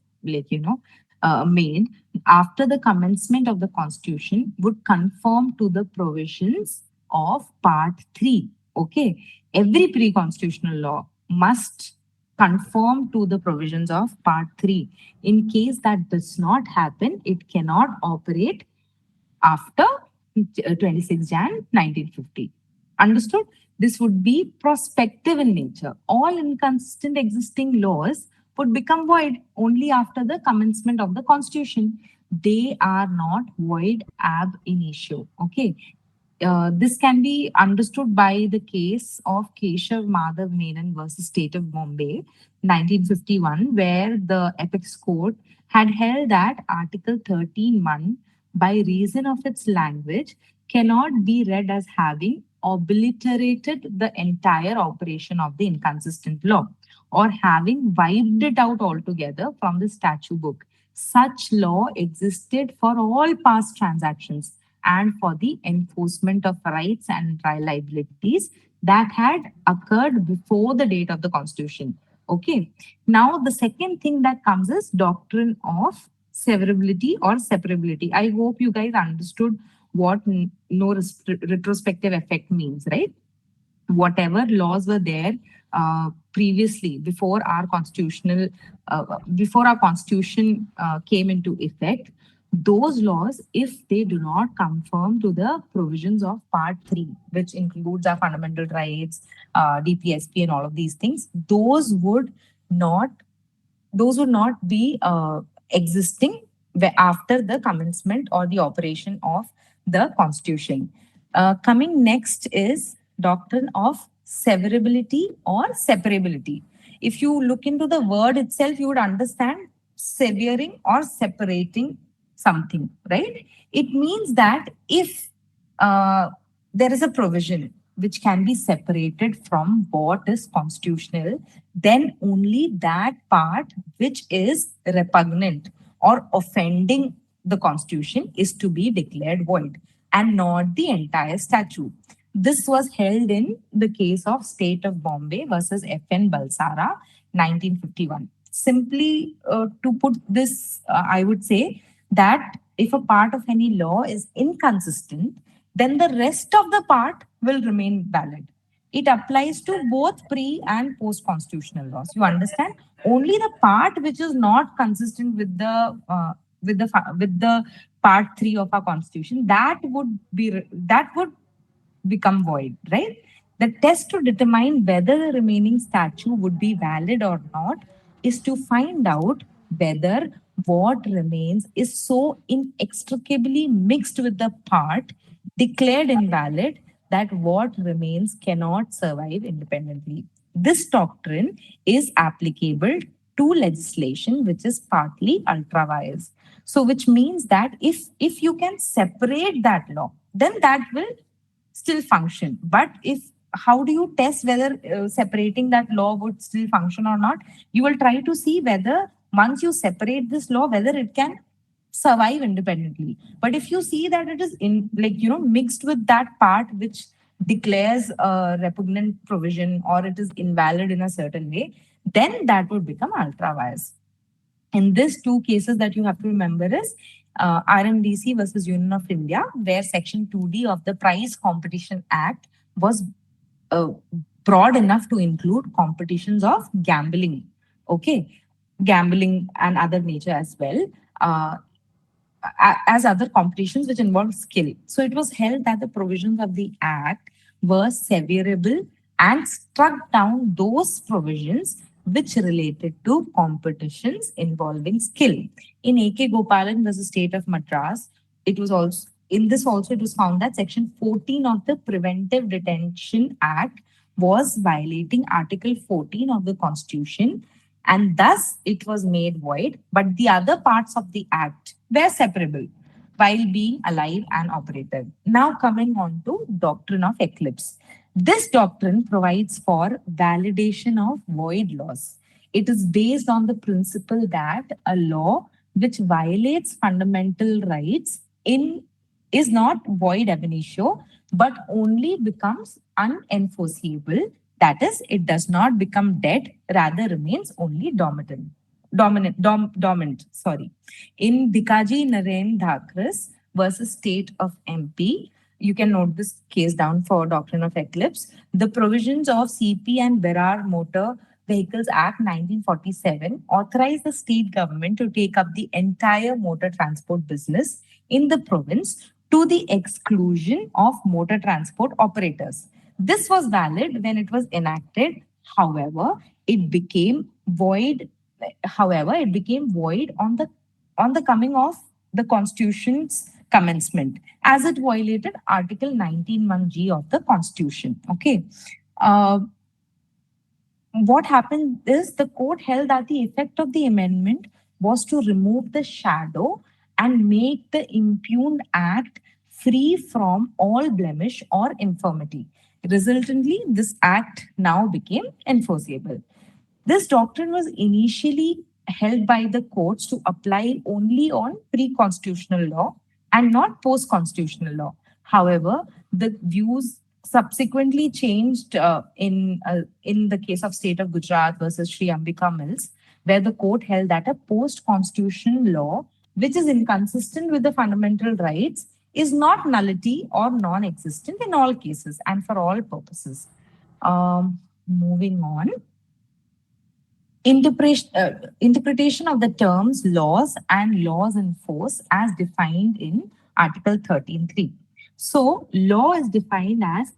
Speaker 3: made, after the commencement of the constitution would conform to the provisions of part 3. Okay, every pre-constitutional law must conform to the provisions of part 3. In case that does not happen, it cannot operate after 26 Jan 1950. Understood? This would be prospective in nature. All inconsistent existing laws would become void only after the commencement of the constitution. They are not void ab initio. Okay. This can be understood by the case of Keshav Madhav Menon versus State of Bombay, 1951, where the apex court had held that Article 13(1), by reason of its language, cannot be read as having obliterated the entire operation of the inconsistent law or having wiped it out altogether from the statute book. Such law existed for all past transactions and for the enforcement of rights and liabilities that had occurred before the date of the constitution. Okay. Now, the second thing that comes is doctrine of severability or separability. I hope you guys understood what no retrospective effect means, right? Whatever laws were there previously before our constitution came into effect, those laws, if they do not conform to the provisions of part 3, which includes our fundamental rights, DPSP and all of these things, not those would not be existing after the commencement or the operation of the constitution. Coming next is doctrine of severability or separability. If you look into the word itself, you would understand severing or separating something, right? It means that if uh, there is a provision which can be separated from what is constitutional, then only that part which is repugnant or offending the constitution is to be declared void and not the entire statute. This was held in the case of State of Bombay versus FN Balsara, 1951. Simply to put this, I would say that if a part of any law is inconsistent, then the rest of the part will remain valid. It applies to both pre and post constitutional laws. You understand? Only the part which is not consistent with the part 3 of our constitution, that would become void, right? The test to determine whether the remaining statute would be valid or not is to find out whether what remains is so inextricably mixed with the part declared invalid that what remains cannot survive independently. This doctrine is applicable to legislation which is partly ultra vires. So, which means that if you can separate that law, then that will still function. But if how do you test whether separating that law would still function or not? You will try to see whether once you separate this law, whether it can survive independently. But if you see that it is in mixed with that part which declares a repugnant provision or it is invalid in a certain way, then that would become ultra vires. In these two cases that you have to remember is RMDC versus Union of India, where Section 2D of the Prize Competition Act was uh, broad enough to include competitions of gambling, okay, gambling and other nature as well. As other competitions which involve skill. So it was held that the provisions of the Act were severable and struck down those provisions which related to competitions involving skill. In A.K. Gopalan versus State of Madras, it was also in this also it was found that Section 14 of the Preventive Detention Act was violating Article 14 of the Constitution, and thus it was made void, but the other parts of the Act were separable while being alive and operative. Now, coming on to doctrine of eclipse. This doctrine provides for validation of void laws. It is based on the principle that a law which violates fundamental rights in is not void ab initio, but only becomes unenforceable. That is, it does not become dead, rather remains only dormant. Sorry. In Dikaji Naren Dhakras versus State of MP, you can note this case down for Doctrine of Eclipse. The provisions of CP and Berar Motor Vehicles Act 1947 authorize the state government to take up the entire motor transport business in the province to the exclusion of motor transport operators. This was valid when it was enacted. However, it became void. It became void on the coming of the Constitution's commencement, as it violated Article 19(1)(g) of the Constitution. Okay. Uh, what happened is the court held that the effect of the amendment was to remove the shadow and make the impugned act free from all blemish or infirmity. Resultantly, this act now became enforceable. This doctrine was initially held by the courts to apply only on pre constitutional law and not post constitutional law. However, the views subsequently changed in the case of State of Gujarat versus Sri Ambika Mills, where the court held that a post constitutional law, which is inconsistent with the fundamental rights, is not nullity or non existent in all cases and for all purposes. Moving on. Interpretation of the terms laws and laws in force as defined in Article 13.3. So, law is defined as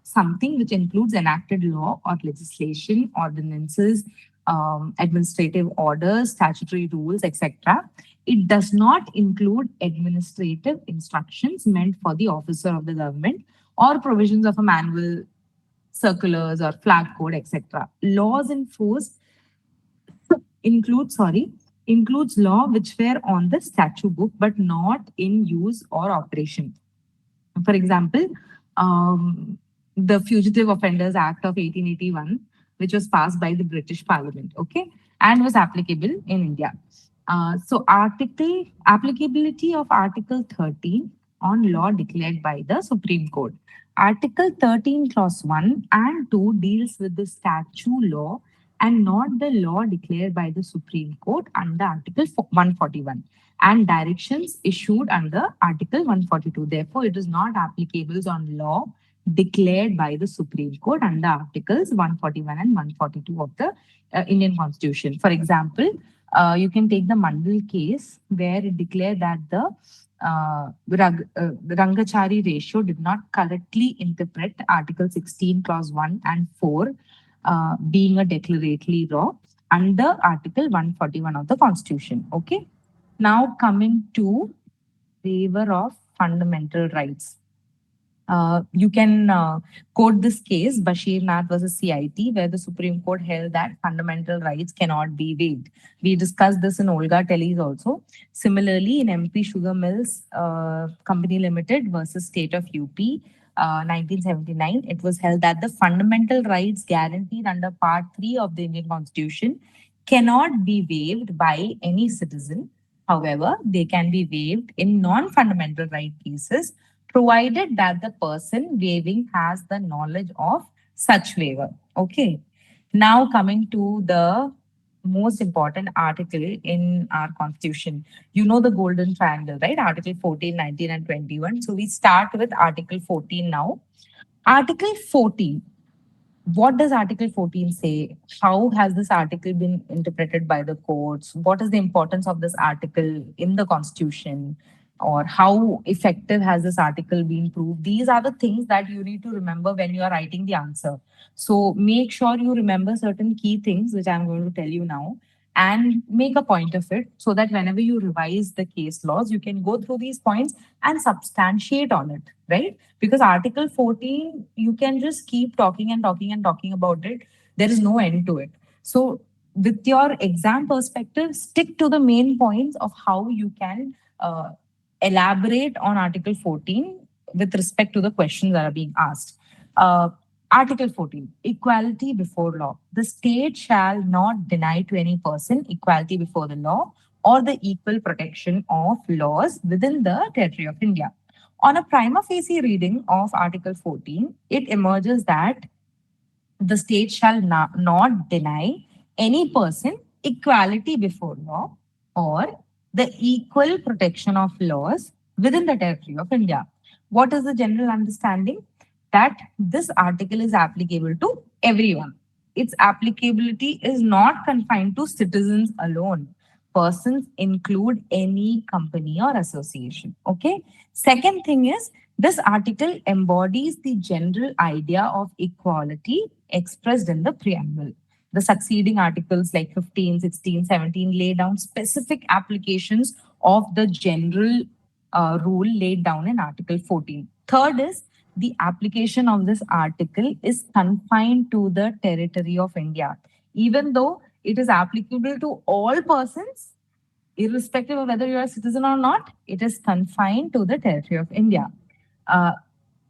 Speaker 3: something which includes enacted law or legislation, ordinances, administrative orders, statutory rules, etc. It does not include administrative instructions meant for the officer of the government or provisions of a manual, circulars, or flag code, etc. Laws in force includes law which were on the statute book but not in use or operation. For example, the Fugitive Offenders Act of 1881, which was passed by the British Parliament, okay, and was applicable in India. So, article applicability of Article 13 on law declared by the Supreme Court. Article 13, Clause 1 and 2 deals with the statute law and not the law declared by the Supreme Court under Article 141 and directions issued under Article 142. Therefore, it is not applicable on law declared by the Supreme Court under Articles 141 and 142 of the Indian Constitution. For example, you can take the Mandal case where it declared that the Rangachari ratio did not correctly interpret Article 16, Clause 1 and 4, being a declaratory law under Article 141 of the Constitution. Okay. Now coming to waiver of fundamental rights. You can quote this case, Bashir Nath versus CIT, where the Supreme Court held that fundamental rights cannot be waived. We discussed this in Olga Telly's also. Similarly, in MP Sugar Mills Company Limited versus State of UP, 1979, it was held that the fundamental rights guaranteed under Part 3 of the Indian Constitution cannot be waived by any citizen. However, they can be waived in non fundamental right cases provided that the person waiving has the knowledge of such waiver. Okay. Now coming to the most important article in our constitution. You know the golden triangle, right? Article 14, 19, and 21. So we start with Article 14 now. Article 14, what does Article 14 say? How has this article been interpreted by the courts? What is the importance of this article in the Constitution? Or how effective has this article been proved? These are the things that you need to remember when you are writing the answer. So make sure you remember certain key things, which I'm going to tell you now, and make a point of it so that whenever you revise the case laws, you can go through these points and substantiate on it, right? Because Article 14, you can just keep talking and talking and talking about it. There is no end to it. So, with your exam perspective, stick to the main points of how you can elaborate on Article 14 with respect to the questions that are being asked. Uh, Article 14, equality before law. The state shall not deny to any person equality before the law or the equal protection of laws within the territory of India. On a prima facie reading of Article 14, it emerges that the state shall not deny any person equality before law or the equal protection of laws within the territory of India. What is the general understanding? That this article is applicable to everyone. Its applicability is not confined to citizens alone. Persons include any company or association. Okay. Second thing is, this article embodies the general idea of equality expressed in the preamble. The succeeding articles like 15, 16, 17 lay down specific applications of the general rule laid down in Article 14. Third is, the application of this article is confined to the territory of India. Even though it is applicable to all persons, irrespective of whether you are a citizen or not, it is confined to the territory of India. Uh,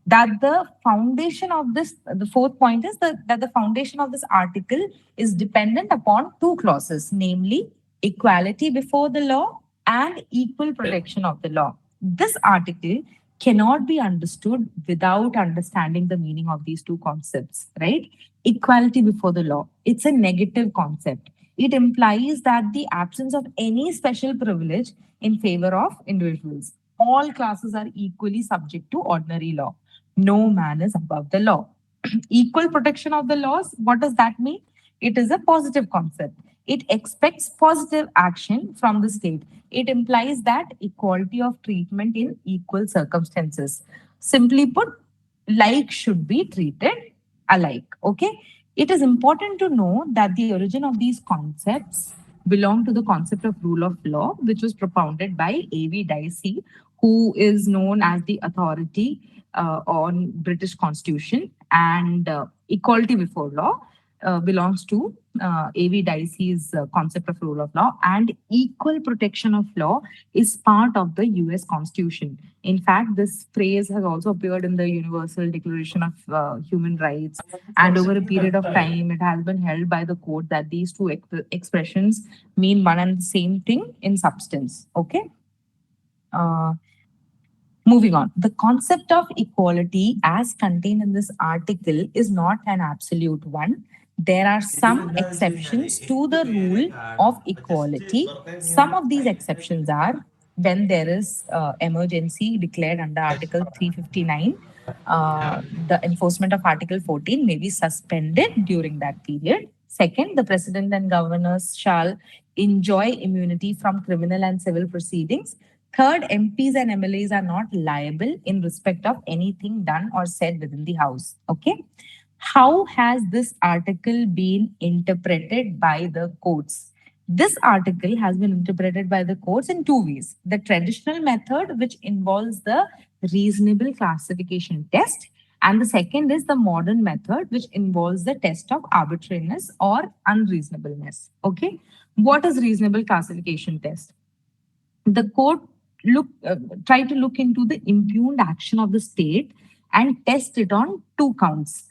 Speaker 3: that the foundation of this, the fourth point is that the foundation of this article is dependent upon two clauses, namely equality before the law and equal protection of the law. This article cannot be understood without understanding the meaning of these two concepts, right? Equality before the law, it's a negative concept. It implies that the absence of any special privilege in favor of individuals. All classes are equally subject to ordinary law. No man is above the law. Equal protection of the laws, what does that mean? It is a positive concept. It expects positive action from the state. It implies that equality of treatment in equal circumstances. Simply put, like should be treated alike. Okay. It is important to know that the origin of these concepts belong to the concept of rule of law, which was propounded by A.V. Dicey, who is known as the authority on British Constitution, and equality before law belongs to A.V. Dicey's concept of rule of law, and equal protection of law is part of the U.S. Constitution. In fact, this phrase has also appeared in the Universal Declaration of Human Rights, and over a period of time, it has been held by the court that these two expressions mean one and the same thing in substance. Okay. Uh, Moving on, the concept of equality as contained in this article is not an absolute one. There are some exceptions to the rule of equality. Some of these exceptions are when there is emergency declared under Article 359, the enforcement of Article 14 may be suspended during that period. Second, the president and governors shall enjoy immunity from criminal and civil proceedings. Third, MPs and MLAs are not liable in respect of anything done or said within the House. Okay. How has this article been interpreted by the courts? This article has been interpreted by the courts in two ways. The traditional method, which involves the reasonable classification test, and the second is the modern method, which involves the test of arbitrariness or unreasonableness. Okay. What is reasonable classification test? The court look try to look into the impugned action of the state and test it on two counts.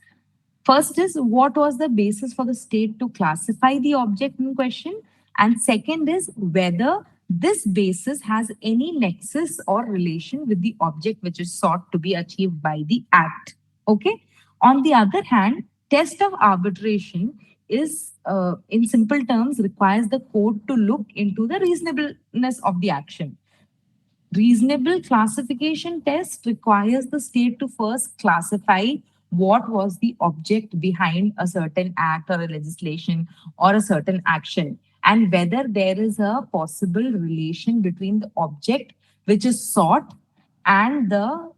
Speaker 3: First is, what was the basis for the state to classify the object in question, and second is whether this basis has any nexus or relation with the object which is sought to be achieved by the act. Okay. On the other hand, test of arbitration is, in simple terms, requires the court to look into the reasonableness of the action. Reasonable classification test requires the state to first classify what was the object behind a certain act or a legislation or a certain action, and whether there is a possible relation between the object which is sought and the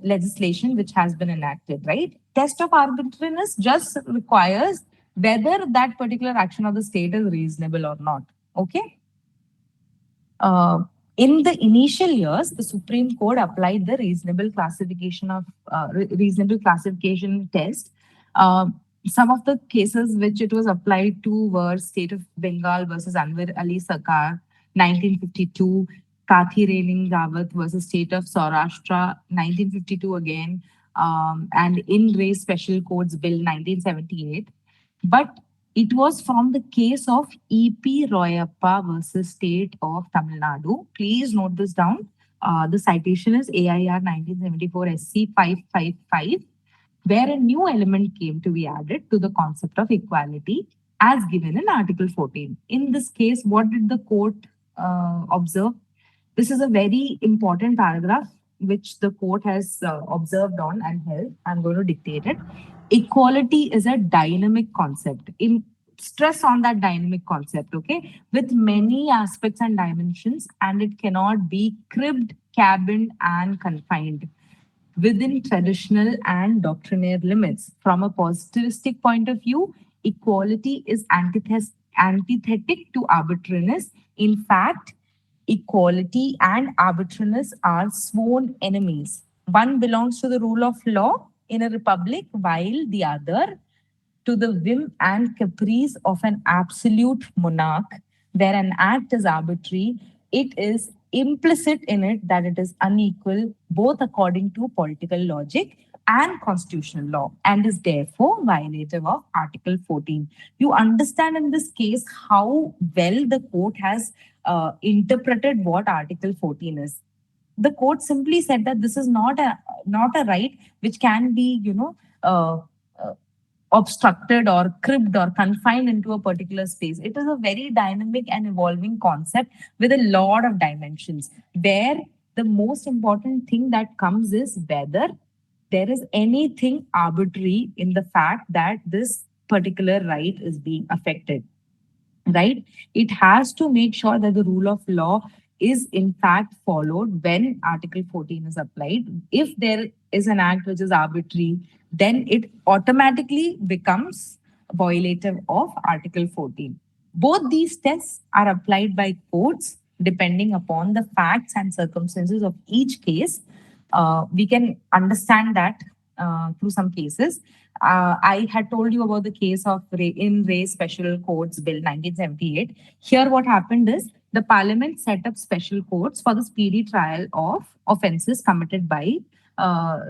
Speaker 3: legislation which has been enacted, right? Test of arbitrariness just requires whether that particular action of the state is reasonable or not. Okay. Uh, in the initial years, the Supreme Court applied the reasonable classification test. Uh, some of the cases which it was applied to were State of Bengal versus Anwar Ali Sarkar, 1952, Kathi Rening Rawat versus State of Saurashtra, 1952 again, and In Re Special Codes Bill, 1978. But It was from the case of E.P. Royappa versus State of Tamil Nadu. Please note this down. The citation is AIR 1974 SC 555, where a new element came to be added to the concept of equality as given in Article 14. In this case, what did the court observe? This is a very important paragraph which the court has observed on and held. I'm going to dictate it. Equality is a dynamic concept. In stress on that dynamic concept, okay, with many aspects and dimensions, and it cannot be cribbed, cabined, and confined within traditional and doctrinaire limits. From a positivistic point of view, equality is antithetic to arbitrariness. In fact, equality and arbitrariness are sworn enemies. One belongs to the rule of law in a republic, while the other to the whim and caprice of an absolute monarch, where an act is arbitrary, it is implicit in it that it is unequal, both according to political logic and constitutional law, and is therefore violative of Article 14. You understand in this case how well the court has interpreted what Article 14 is. The court simply said that this is not a right which can be, uh, uh, obstructed or cribbed or confined into a particular space. It is a very dynamic and evolving concept with a lot of dimensions, where the most important thing that comes is whether there is anything arbitrary in the fact that this particular right is being affected, right? It has to make sure that the rule of law is in fact followed when Article 14 is applied. If there is an act which is arbitrary, then it automatically becomes violative of Article 14. Both these tests are applied by courts depending upon the facts and circumstances of each case. We can understand that through some cases. I had told you about the case of in Ray Special Courts Bill 1978. Here, what happened is the Parliament set up special courts for the speedy trial of offences committed by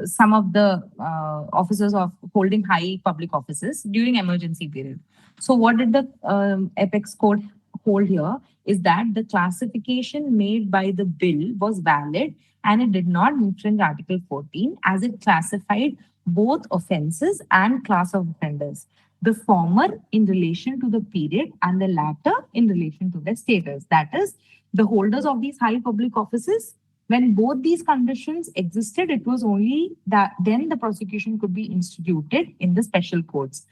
Speaker 3: some of the officers of holding high public offices during emergency period. So, what did the Apex Court hold here is that the classification made by the bill was valid and it did not infringe Article 14 as it classified both offences and class of offenders. The former in relation to the period and the latter in relation to the status. That is, the holders of these high public offices, when both these conditions existed, it was only that then the prosecution could be instituted in the special courts.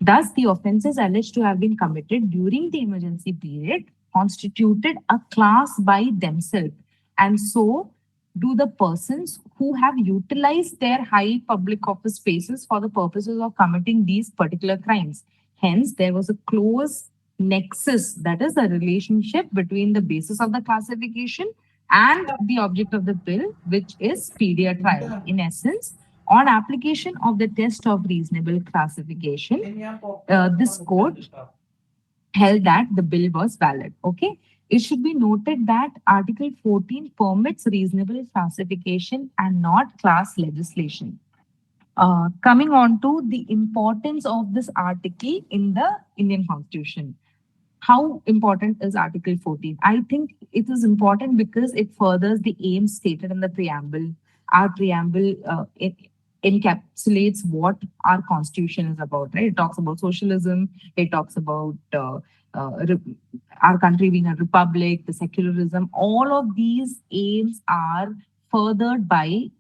Speaker 3: Thus, the offences alleged to have been committed during the emergency period constituted a class by themselves. And so do the persons who have utilized their high public office spaces for the purposes of committing these particular crimes. Hence, there was a close nexus, that is, a relationship between the basis of the classification and the object of the bill, which is speedier trial. In essence, on application of the test of reasonable classification, this court held that the bill was valid. Okay. It should be noted that Article 14 permits reasonable classification and not class legislation. Coming on to the importance of this article in the Indian Constitution. How important is Article 14? I think it is important because it furthers the aims stated in the preamble. Our preamble encapsulates what our constitution is about, right? It talks about socialism, it talks about our country being a republic, the secularism. All of these aims are furthered by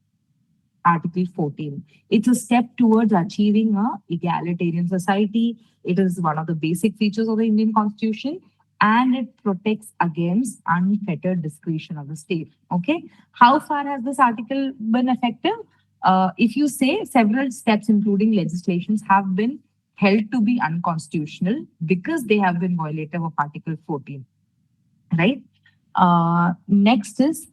Speaker 3: Article 14. It's a step towards achieving a egalitarian society. It is one of the basic features of the Indian Constitution, and it protects against unfettered discretion of the state. Okay. How far has this article been effective? If you say several steps, including legislations, have been held to be unconstitutional because they have been violative of Article 14, right? Next is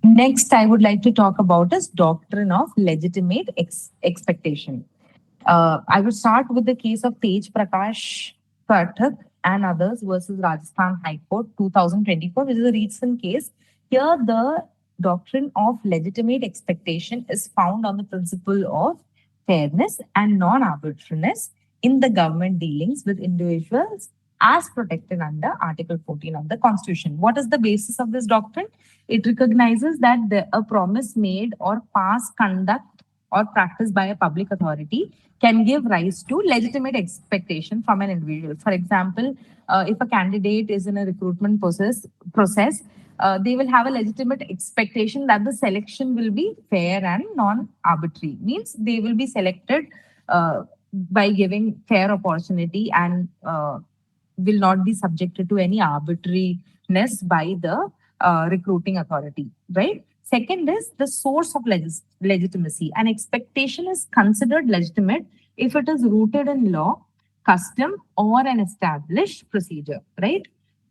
Speaker 3: next I would like to talk about is doctrine of legitimate expectation. I would start with the case of Tej Prakash Karthak and others versus Rajasthan High Court 2024, which is a recent case. Here, the doctrine of legitimate expectation is found on the principle of fairness, and non arbitrariness in the government dealings with individuals as protected under Article 14 of the Constitution. What is the basis of this doctrine? It recognizes that a promise made or past conduct or practice by a public authority can give rise to legitimate expectation from an individual. For example, if a candidate is in a recruitment process, they will have a legitimate expectation that the selection will be fair and non-arbitrary. Means they will be selected by giving fair opportunity and will not be subjected to any arbitrariness by the recruiting authority, right? Second is the source of legitimacy. An expectation is considered legitimate if it is rooted in law, custom, or an established procedure, right?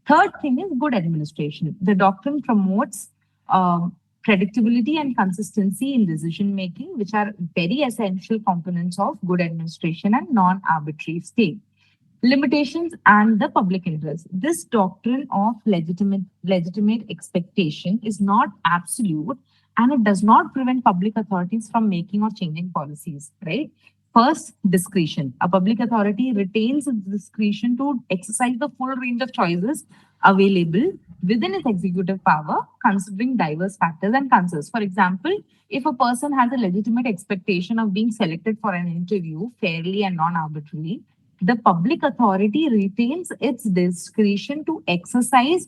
Speaker 3: Third thing is good administration. The doctrine promotes predictability and consistency in decision making, which are very essential components of good administration and non arbitrary state. Limitations and the public interest. This doctrine of legitimate expectation is not absolute, and it does not prevent public authorities from making or changing policies, right? First, discretion. A public authority retains its discretion to exercise the full range of choices available within its executive power, considering diverse factors and concerns. For example, if a person has a legitimate expectation of being selected for an interview fairly and non arbitrarily, the public authority retains its discretion to exercise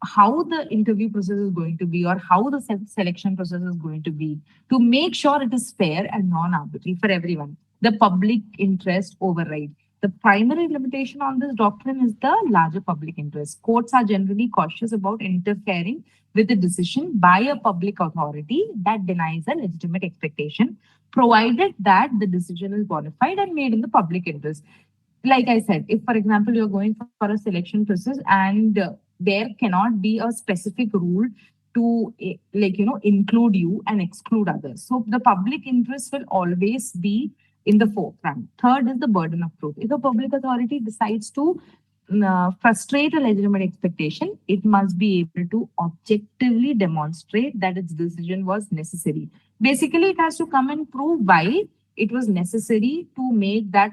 Speaker 3: how the interview process is going to be or how the selection process is going to be to make sure it is fair and non-arbitrary for everyone. The public interest override. The primary limitation on this doctrine is the larger public interest. Courts are generally cautious about interfering with a decision by a public authority that denies a legitimate expectation, provided that the decision is bona fide and made in the public interest. Like I said, if for example you're going for a selection process and there cannot be a specific rule to include you and exclude others, so the public interest will always be in the forefront. Third is the burden of proof. If a public authority decides to frustrate a legitimate expectation, it must be able to objectively demonstrate that its decision was necessary. Basically, it has to come and prove why it was necessary to make that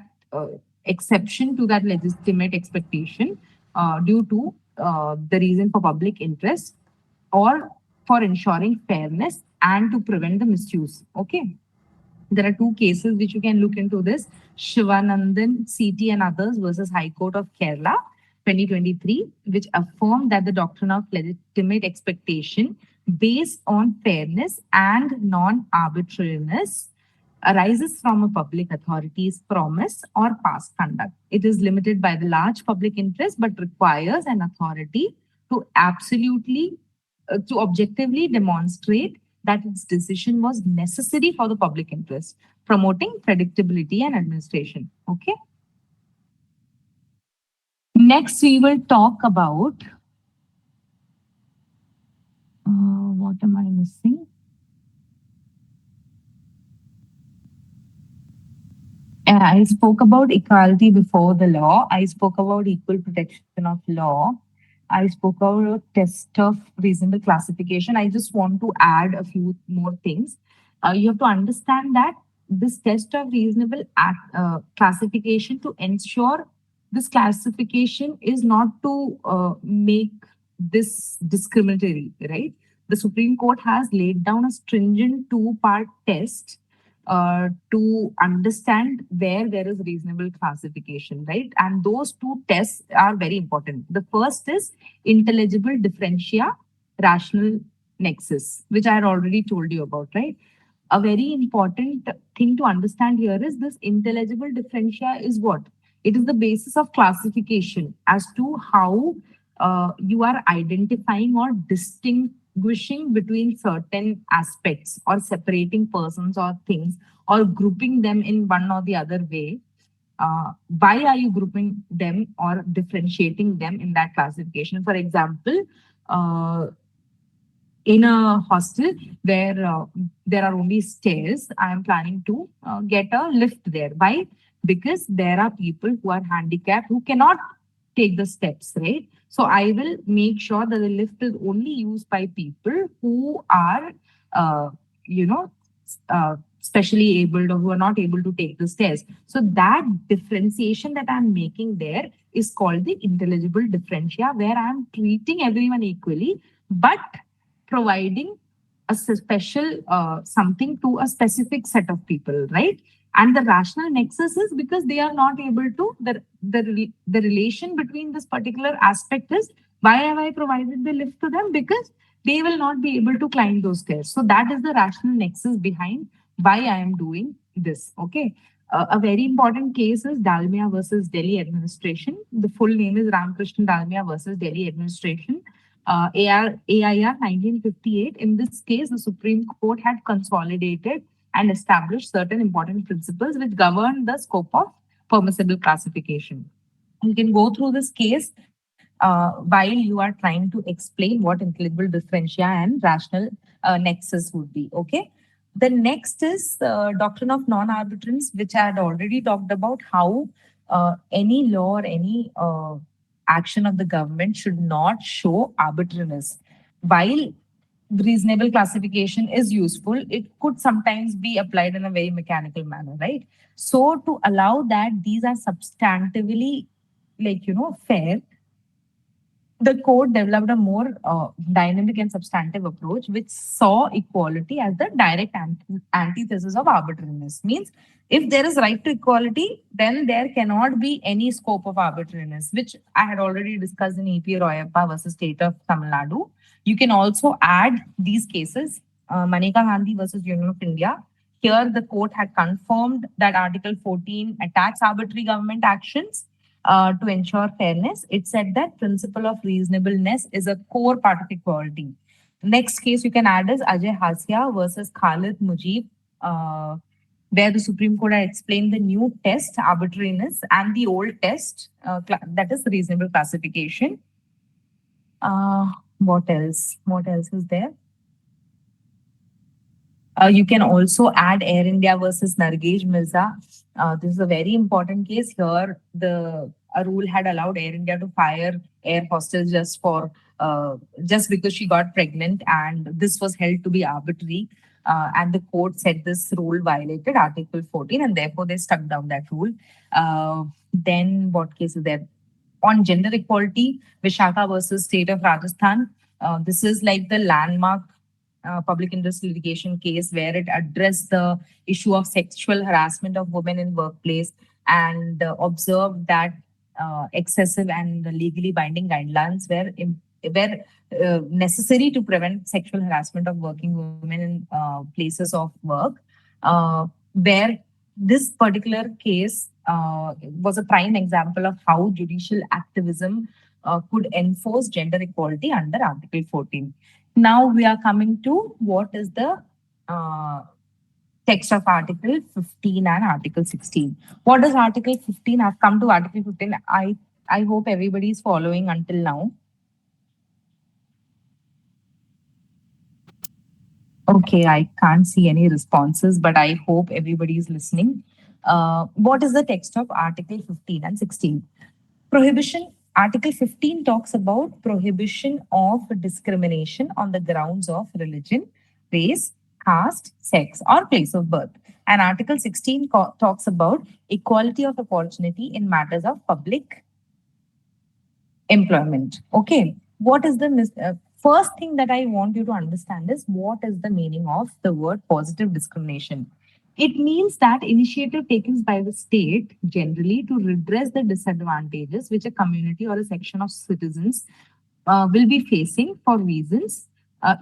Speaker 3: exception to that legitimate expectation due to the reason for public interest or for ensuring fairness and to prevent the misuse. Okay. There are two cases which you can look into this: Shivanandan, CT, and others versus High Court of Kerala, 2023, which affirmed that the doctrine of legitimate expectation based on fairness and non arbitrariness arises from a public authority's promise or past conduct. It is limited by the large public interest but requires an authority to objectively demonstrate that its decision was necessary for the public interest, promoting predictability and administration. Okay. Next, we will talk about what am I missing? I spoke about equality before the law. I spoke about equal protection of law. I spoke about test of reasonable classification. I just want to add a few more things. You have to understand that this test of reasonable classification to ensure this classification is not to make this discriminatory, right? The Supreme Court has laid down a stringent two-part test to understand where there is reasonable classification, right? And those two tests are very important. The first is intelligible differentia, rational nexus, which I had already told you about, right? A very important thing to understand here is this intelligible differentia is what? It is the basis of classification as to how you are identifying or distinguishing between certain aspects or separating persons or things or grouping them in one or the other way. Why are you grouping them or differentiating them in that classification? For example, in a hostel where there are only stairs, I am planning to get a lift there. Why? Because there are people who are handicapped who cannot take the steps, right? So I will make sure that the lift is only used by people who are, uh, you know, specially abled or who are not able to take the stairs. So that differentiation that I'm making there is called the intelligible differentia, where I'm treating everyone equally, but providing a special something to a specific set of people, right? And the rational nexus is because they are not able to the relation between this particular aspect is why have I provided the lift to them? Because they will not be able to climb those stairs. So that is the rational nexus behind why I am doing this. Okay. A very important case is Dalmia versus Delhi administration. The full name is Ramakrishnan Dalmia versus Delhi administration. AIR 1958. In this case, the Supreme Court had consolidated and established certain important principles which govern the scope of permissible classification. You can go through this case while you are trying to explain what intelligible differentia and rational nexus would be. Okay. The next is doctrine of non-arbitrance, which I had already talked about how any law or any action of the government should not show arbitrariness. While reasonable classification is useful, it could sometimes be applied in a very mechanical manner, right? So to allow that these are substantively fair, the court developed a more dynamic and substantive approach, which saw equality as the direct antithesis of arbitrariness. Means if there is right to equality, then there cannot be any scope of arbitrariness, which I had already discussed in EP Royappa versus State of Tamil Nadu. You can also add these cases, Maneka Gandhi versus Union of India. Here, the court had confirmed that Article 14 attacks arbitrary government actions to ensure fairness. It said that principle of reasonableness is a core part of equality. Next case you can add is Ajay Hasya versus Khalid Mujib, where the Supreme Court had explained the new test, arbitrariness, and the old test, that is reasonable classification. What else? What else is there? You can also add Air India versus Nargej Mirza. This is a very important case here. A rule had allowed Air India to fire air hostess just because she got pregnant, and this was held to be arbitrary. And the court said this rule violated Article 14, and therefore they stuck down that rule. Then what case is there? On gender equality, Vishaka versus State of Rajasthan. This is like the landmark public interest litigation case where it addressed the issue of sexual harassment of women in workplace and observed that excessive and legally binding guidelines were necessary to prevent sexual harassment of working women in places of work, where this particular case was a prime example of how judicial activism could enforce gender equality under Article 14. Now we are coming to what is the text of Article 15 and Article 16. What is Article 15? I've come to Article 15. I hope everybody is following until now. Okay, I can't see any responses, but I hope everybody is listening. What is the text of Article 15 and 16? Prohibition. Article 15 talks about prohibition of discrimination on the grounds of religion, race, caste, sex, or place of birth. And Article 16 talks about equality of opportunity in matters of public employment. Okay. What is the first thing that I want you to understand is what is the meaning of the word positive discrimination? It means that initiative taken by the state generally to redress the disadvantages which a community or a section of citizens will be facing for reasons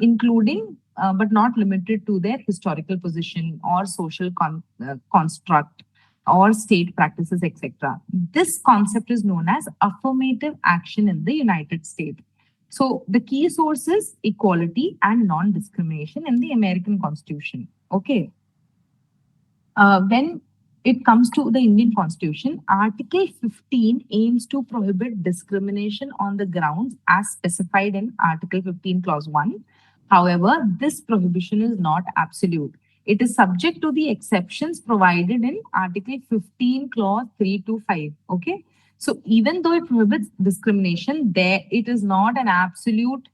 Speaker 3: including but not limited to their historical position or social construct or state practices, etc. This concept is known as affirmative action in the United States. So the key source is equality and non-discrimination in the American Constitution. Okay. When it comes to the Indian Constitution, Article 15 aims to prohibit discrimination on the grounds as specified in Article 15, Clause 1. However, this prohibition is not absolute. It is subject to the exceptions provided in Article 15, Clause 3 to 5. Okay. So even though it prohibits discrimination, there it is not an absolute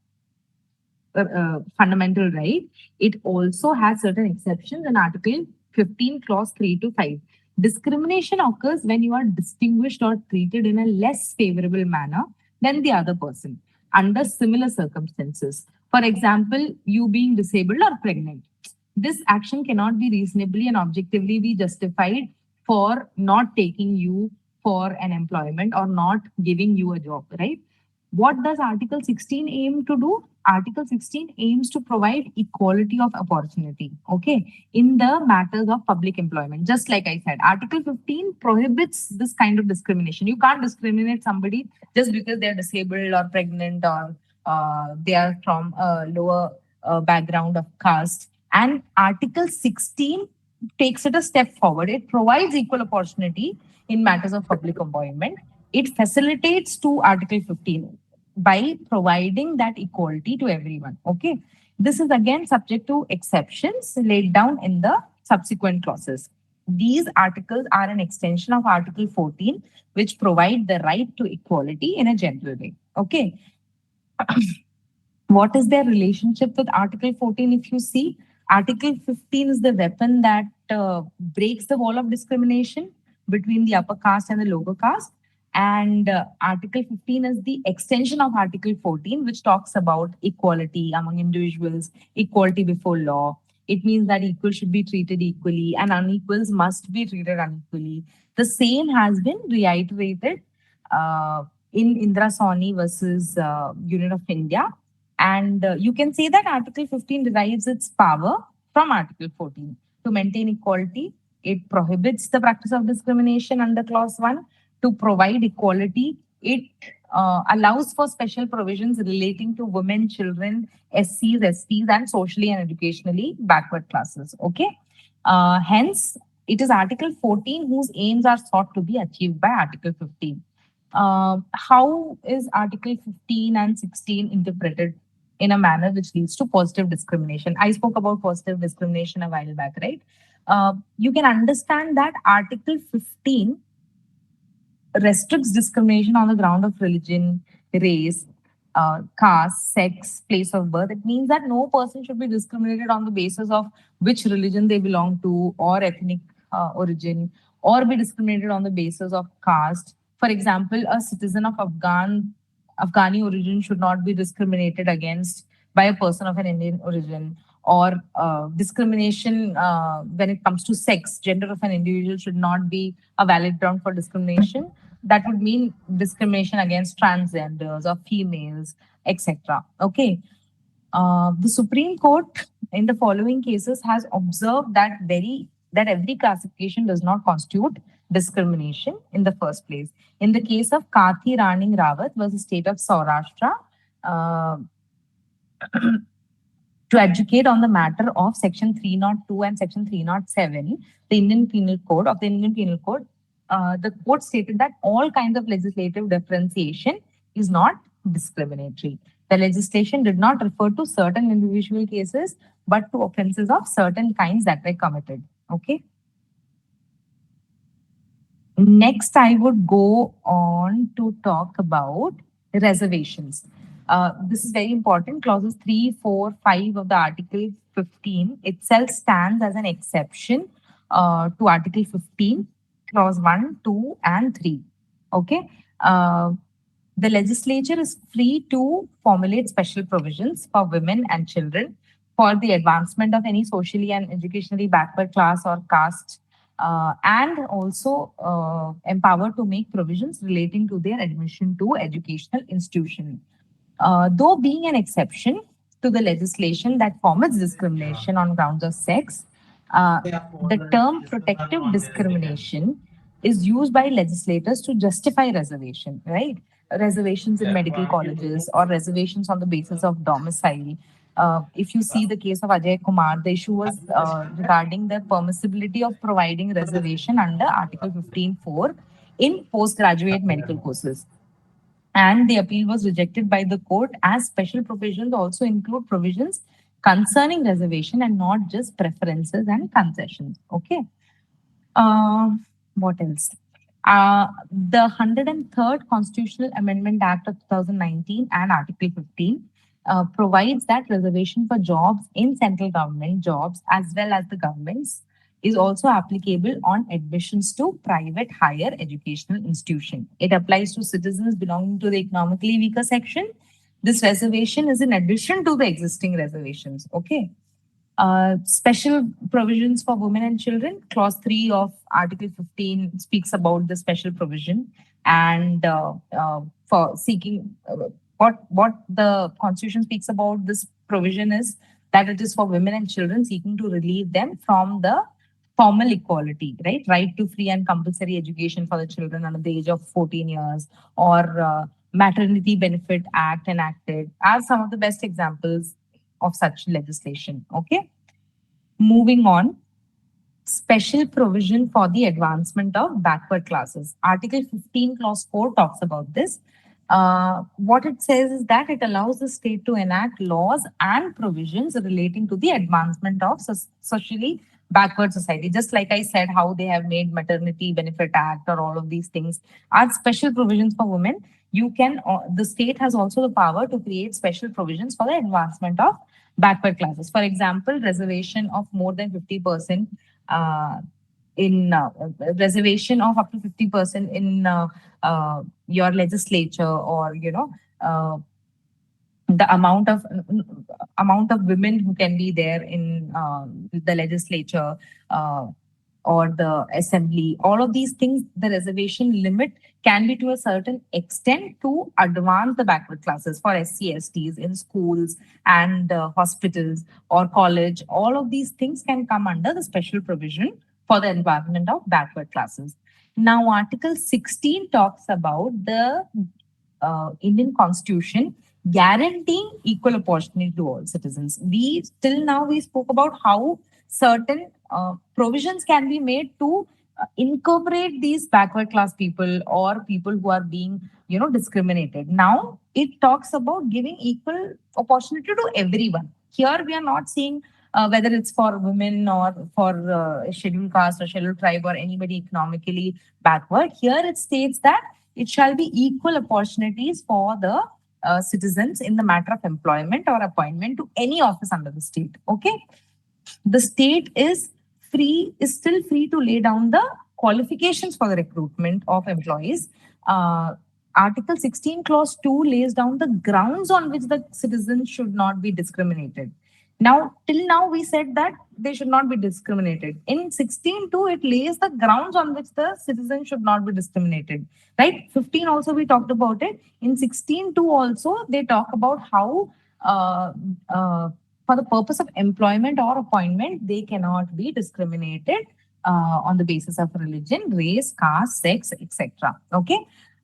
Speaker 3: fundamental right. It also has certain exceptions in Article 15, clause 3 to 5. Discrimination occurs when you are distinguished or treated in a less favorable manner than the other person under similar circumstances. For example, you being disabled or pregnant. This action cannot be reasonably and objectively be justified for not taking you for an employment or not giving you a job, right? What does Article 16 aim to do? Article 16 aims to provide equality of opportunity, okay, in the matters of public employment. Just like I said, Article 15 prohibits this kind of discrimination. You can't discriminate somebody just because they're disabled or pregnant or they are from a lower background of caste. And Article 16 takes it a step forward. It provides equal opportunity in matters of public employment. It facilitates to Article 15 by providing that equality to everyone. Okay. This is again subject to exceptions laid down in the subsequent clauses. These articles are an extension of Article 14, which provide the right to equality in a general way. Okay. What is their relationship with Article 14? If you see, Article 15 is the weapon that breaks the wall of discrimination between the upper caste and the lower caste. And Article 15 is the extension of Article 14, which talks about equality among individuals, equality before law. It means that equal should be treated equally and unequals must be treated unequally. The same has been reiterated in Indra Sawhney versus Union of India, and you can say that Article 15 derives its power from Article 14. To maintain equality, it prohibits the practice of discrimination under Clause 1. To provide equality, it allows for special provisions relating to women, children, SCs, STs, and socially and educationally backward classes. Okay. Hence, it is Article 14 whose aims are sought to be achieved by Article 15. How is Article 15 and 16 interpreted in a manner which leads to positive discrimination? I spoke about positive discrimination a while back, right? You can understand that Article 15 restricts discrimination on the ground of religion, race, caste, sex, place of birth. It means that no person should be discriminated on the basis of which religion they belong to or ethnic origin, or be discriminated on the basis of caste. For example, a citizen of Afghani origin should not be discriminated against by a person of an Indian origin, or discrimination when it comes to sex, gender of an individual should not be a valid ground for discrimination. That would mean discrimination against transgenders or females, etc. Okay. The Supreme Court in the following cases has observed that every classification does not constitute discrimination in the first place. In the case of Kathi Rani Rawat versus state of Saurashtra, uh, to educate on the matter of Section 302 and Section 307, the Indian Penal Code, the court stated that all kinds of legislative differentiation is not discriminatory. The legislation did not refer to certain individual cases, but to offenses of certain kinds that were committed. Okay. Next, I would go on to talk about reservations. This is very important. Clauses 3, 4, 5 of the Article 15 itself stands as an exception to Article 15, Clause 1, 2, and 3. Okay. The legislature is free to formulate special provisions for women and children for the advancement of any socially and educationally backward class or caste, and also empowered to make provisions relating to their admission to educational institution. Though being an exception to the legislation that formats discrimination on grounds of sex, uh, the term protective discrimination is used by legislators to justify reservation, right? Reservations in medical colleges or reservations on the basis of domicile. If you see the case of Ajay Kumar, the issue was regarding the permissibility of providing reservation under Article 15.4 in postgraduate medical courses, and the appeal was rejected by the court, as special provisions also include provisions concerning reservation and not just preferences and concessions. Okay. uh, what else? The 103rd Constitutional Amendment Act of 2019 and Article 15 provides that reservation for jobs in central government jobs as well as the governments is also applicable on admissions to private higher educational institution. It applies to citizens belonging to the economically weaker section. This reservation is in addition to the existing reservations. Okay. Special provisions for women and children. Clause 3 of Article 15 speaks about the special provision and for seeking what the Constitution speaks about this provision is that it is for women and children seeking to relieve them from the formal equality, right? Right to free and compulsory education for the children under the age of 14 years or Maternity Benefit Act enacted are some of the best examples of such legislation. Okay. Moving on, special provision for the advancement of backward classes. Article 15, Clause 4 talks about this. What it says is that it allows the state to enact laws and provisions relating to the advancement of socially backward society. Just like I said, how they have made Maternity Benefit Act or all of these things are special provisions for women. The state has also the power to create special provisions for the advancement of backward classes. For example, reservation of more than 50% uh, in reservation of up to 50% in your legislature, or the amount of women who can be there in the legislature, uh, or the assembly. All of these things, the reservation limit can be to a certain extent to advance the backward classes for SC/STs in schools and hospitals or college. All of these things can come under the special provision for the advancement of backward classes. Now, Article 16 talks about the Indian Constitution guaranteeing equal opportunity to all citizens. We till now we spoke about how certain provisions can be made to incorporate these backward class people or people who are being discriminated. Now it talks about giving equal opportunity to everyone. Here we are not seeing whether it's for women or for scheduled caste or scheduled tribe or anybody economically backward. Here it states that it shall be equal opportunities for the citizens in the matter of employment or appointment to any office under the state. Okay. The state is still free to lay down the qualifications for the recruitment of employees. Uh, Article 16, Clause 2 lays down the grounds on which the citizens should not be discriminated. Now, till now, we said that they should not be discriminated. In 16.2, it lays the grounds on which the citizen should not be discriminated. Right? 15 also we talked about it. In 16.2 also, they talk about how uh, uh, for the purpose of employment or appointment, they cannot be discriminated on the basis of religion, race, caste, sex, etc. Okay.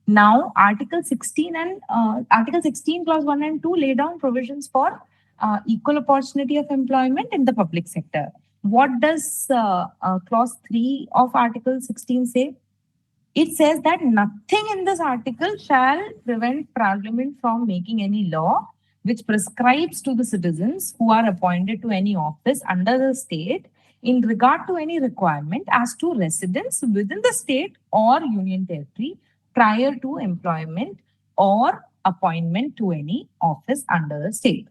Speaker 3: Now, Article 16, Clause 1 and 2 lay down provisions for equal opportunity of employment in the public sector. What does Clause 3 of Article 16 say? It says that nothing in this article shall prevent Parliament from making any law which prescribes to the citizens who are appointed to any office under the state in regard to any requirement as to residence within the state or union territory prior to employment or appointment to any office under the state.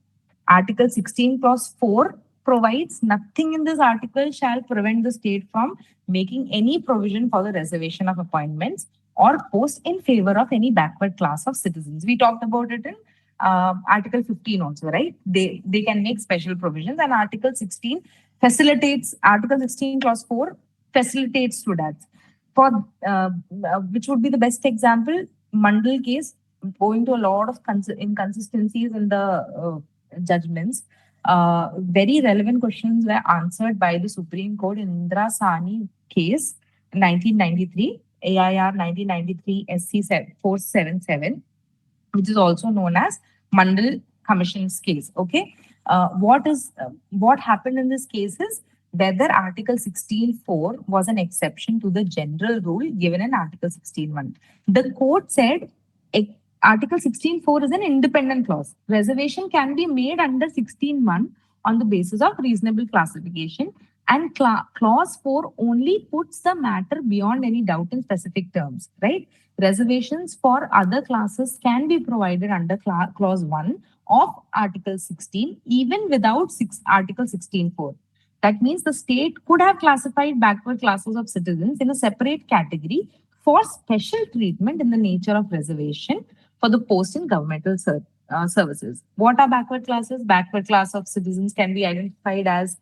Speaker 3: Article 16, Clause 4 provides nothing in this article shall prevent the state from making any provision for the reservation of appointments or posts in favor of any backward class of citizens. We talked about it in Article 15 also, right? They can make special provisions, and Article 16, Clause 4 facilitates to that. For which would be the best example, Mandal case, owing to a lot of inconsistencies in the judgments. Very relevant questions were answered by the Supreme Court in Indra Sani case 1993, AIR 1993 SC 477, which is also known as Mandal Commission's case. Okay. What happened in this case is whether Article 16.4 was an exception to the general rule given in Article 16.1. The court said Article 16.4 is an independent clause. Reservation can be made under 16.1 on the basis of reasonable classification, and clause 4 only puts the matter beyond any doubt in specific terms, right? Reservations for other classes can be provided under clause 1 of Article 16, even without Article 16.4. That means the state could have classified backward classes of citizens in a separate category for special treatment in the nature of reservation for the post in governmental services. What are backward classes? Backward class of citizens can be identified as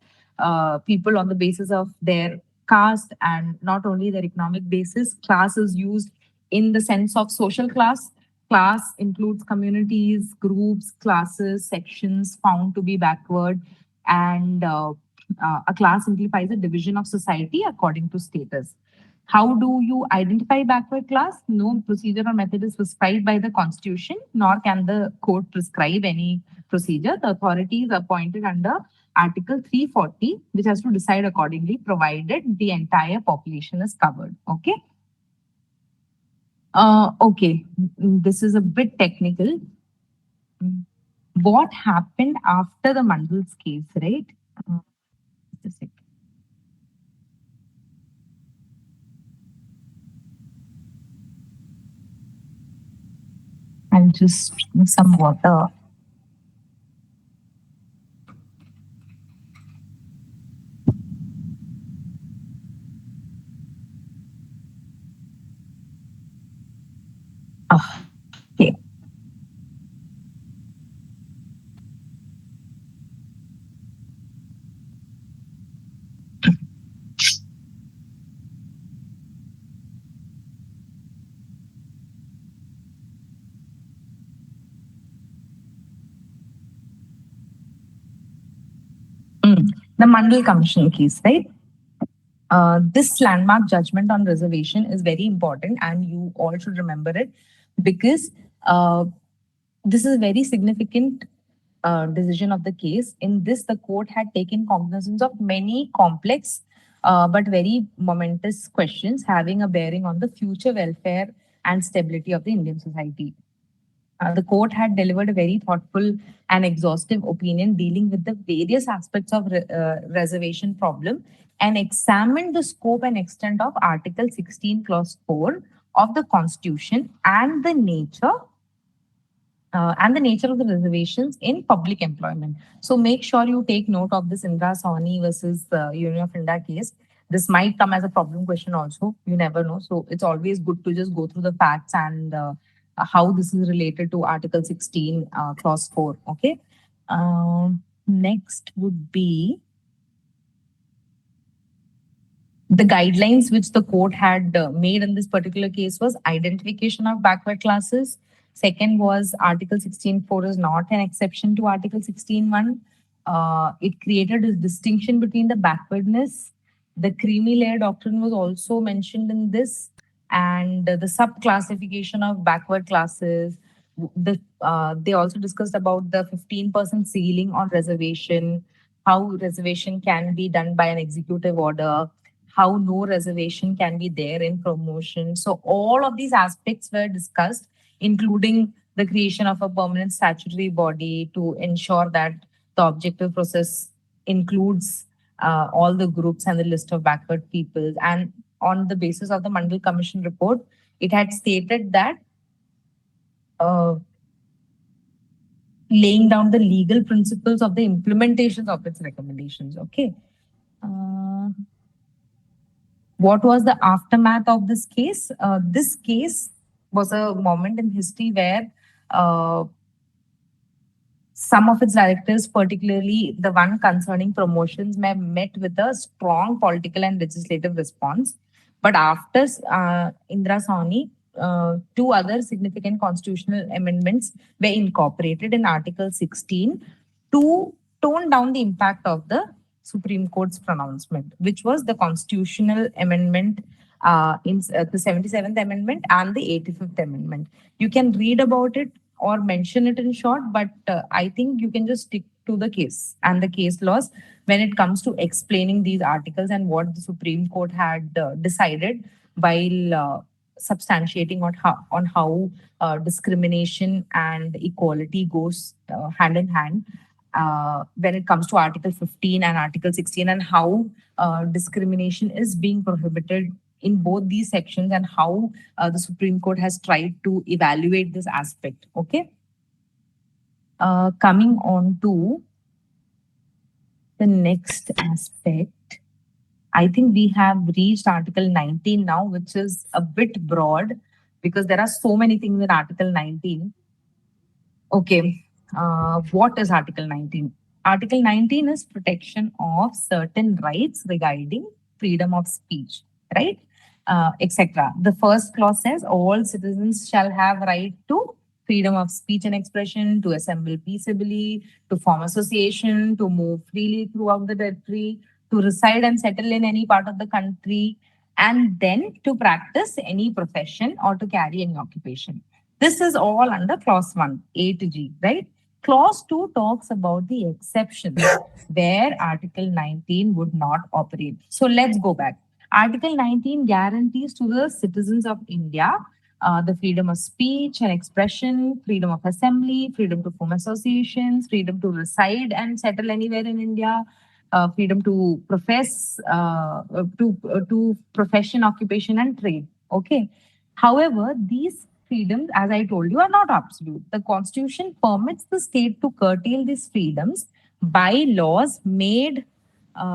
Speaker 3: people on the basis of their caste and not only their economic basis. Class is used in the sense of social class. Class includes communities, groups, classes, sections found to be backward, and a class simplifies a division of society according to status. How do you identify backward class? No procedure or method is prescribed by the Constitution, nor can the court prescribe any procedure. The authority is appointed under Article 340, which has to decide accordingly, provided the entire population is covered. Okay. Okay. This is a bit technical. What happened after the Mandal's case, right? Just a second. I'll just drink some water. Ah, okay. Mm. The Mandal Commission case, right? This landmark judgment on reservation is very important, and you all should remember it because uh, this is a very significant decision of the case. In this, the court had taken cognizance of many complex but very momentous questions having a bearing on the future welfare and stability of the Indian society. The court had delivered a very thoughtful and exhaustive opinion dealing with the various aspects of reservation problem and examined the scope and extent of Article 16, Clause 4 of the Constitution and the nature of the reservations in public employment. So make sure you take note of this Indra Sawhney versus Union of India case. This might come as a problem question also. You never know. So it's always good to just go through the facts and how this is related to Article 16, Clause 4. Okay. Next would be the guidelines which the court had made in this particular case was identification of backward classes. Second was Article 16.4 is not an exception to Article 16.1. It created a distinction between the backwardness. The creamy layer doctrine was also mentioned in this, and the sub-classification of backward classes. They also discussed about the 15% ceiling on reservation, how reservation can be done by an executive order, how no reservation can be there in promotion. So all of these aspects were discussed, including the creation of a permanent statutory body to ensure that the objective process includes all the groups and the list of backward peoples. And on the basis of the Mandal Commission report, it had stated that uh, laying down the legal principles of the implementations of its recommendations. Okay. Uh, what was the aftermath of this case? This case was a moment in history where some of its directors, particularly the one concerning promotions, may met with a strong political and legislative response. But after Indra Sawhney, two other significant constitutional amendments were incorporated in Article 16 to tone down the impact of the Supreme Court's pronouncement, which was the constitutional amendment in the 77th Amendment and the 85th Amendment. You can read about it or mention it in short, but I think you can just stick to the case and the case laws when it comes to explaining these articles and what the Supreme Court had decided while substantiating on how discrimination and equality goes hand in hand when it comes to Article 15 and Article 16 and how discrimination is being prohibited in both these sections and how the Supreme Court has tried to evaluate this aspect. Okay. Coming on to The next aspect, I think we have reached Article 19 now, which is a bit broad because there are so many things in Article 19. Okay, what is Article 19? Article 19 is protection of certain rights regarding freedom of speech, right? Etc. The first clause says all citizens shall have right to freedom of speech and expression, to assemble peaceably, to form association, to move freely throughout the territory, to reside and settle in any part of the country, and then to practice any profession or to carry any occupation. This is all under clause 1, A to G, right? Clause 2 talks about the exceptions where Article 19 would not operate. So let's go back. Article 19 guarantees to the citizens of India the freedom of speech and expression, freedom of assembly, freedom to form associations, freedom to reside and settle anywhere in India, freedom to profess, to profession, occupation, and trade. Okay. However, these freedoms, as I told you, are not absolute. The Constitution permits the state to curtail these freedoms by laws made or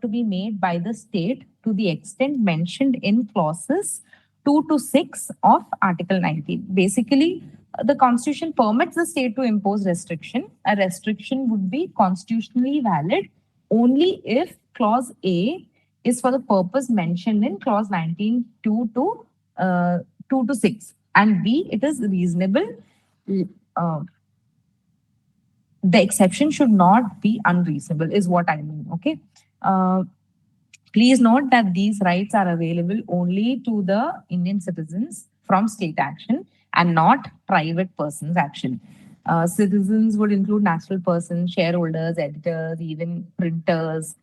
Speaker 3: to be made by the state to the extent mentioned in clauses 2 to 6 of Article 19. Basically, the Constitution permits the state to impose restriction. A restriction would be constitutionally valid only if Clause A is for the purpose mentioned in Clause 19 uh, 2 to 6, and B, it is reasonable. Uh, the exception should not be unreasonable, is what I mean. Okay. Uh, Please note that these rights are available only to the Indian citizens from state action and not private persons' action. Citizens would include natural persons, shareholders, editors, even printers,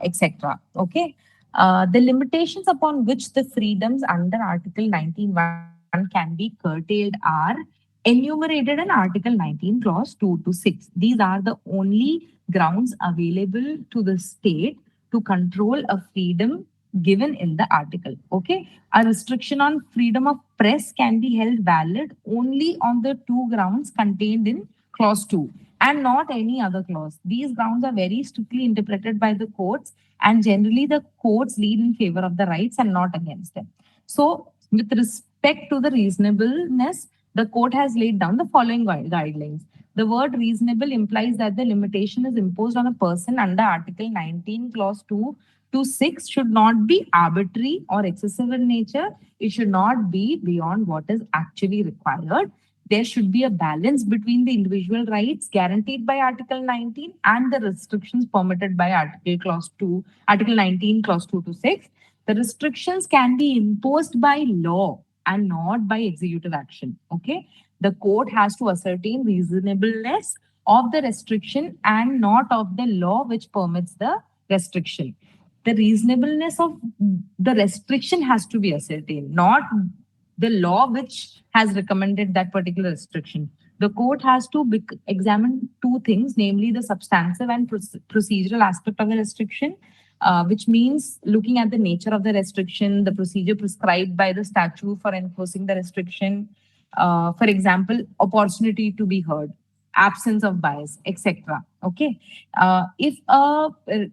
Speaker 3: etc. Okay. The limitations upon which the freedoms under Article 19(1) can be curtailed are enumerated in Article 19, Clause 2 to 6. These are the only grounds available to the state to control a freedom given in the article. Okay. A restriction on freedom of press can be held valid only on the two grounds contained in clause 2 and not any other clause. These grounds are very strictly interpreted by the courts, and generally the courts lead in favor of the rights and not against them. So, with respect to the reasonableness, the court has laid down the following guidelines. The word reasonable implies that the limitation is imposed on a person under Article 19, Clause 2 to 6 should not be arbitrary or excessive in nature. It should not be beyond what is actually required. There should be a balance between the individual rights guaranteed by Article 19 and the restrictions permitted by Article 19, Clause 2 to 6. The restrictions can be imposed by law and not by executive action. Okay. The court has to ascertain reasonableness of the restriction and not of the law which permits the restriction. The reasonableness of the restriction has to be ascertained, not the law which has recommended that particular restriction. The court has to examine two things, namely the substantive and procedural aspect of the restriction, which means looking at the nature of the restriction, the procedure prescribed by the statute for enforcing the restriction, for example, opportunity to be heard, absence of bias, etc. Okay. If a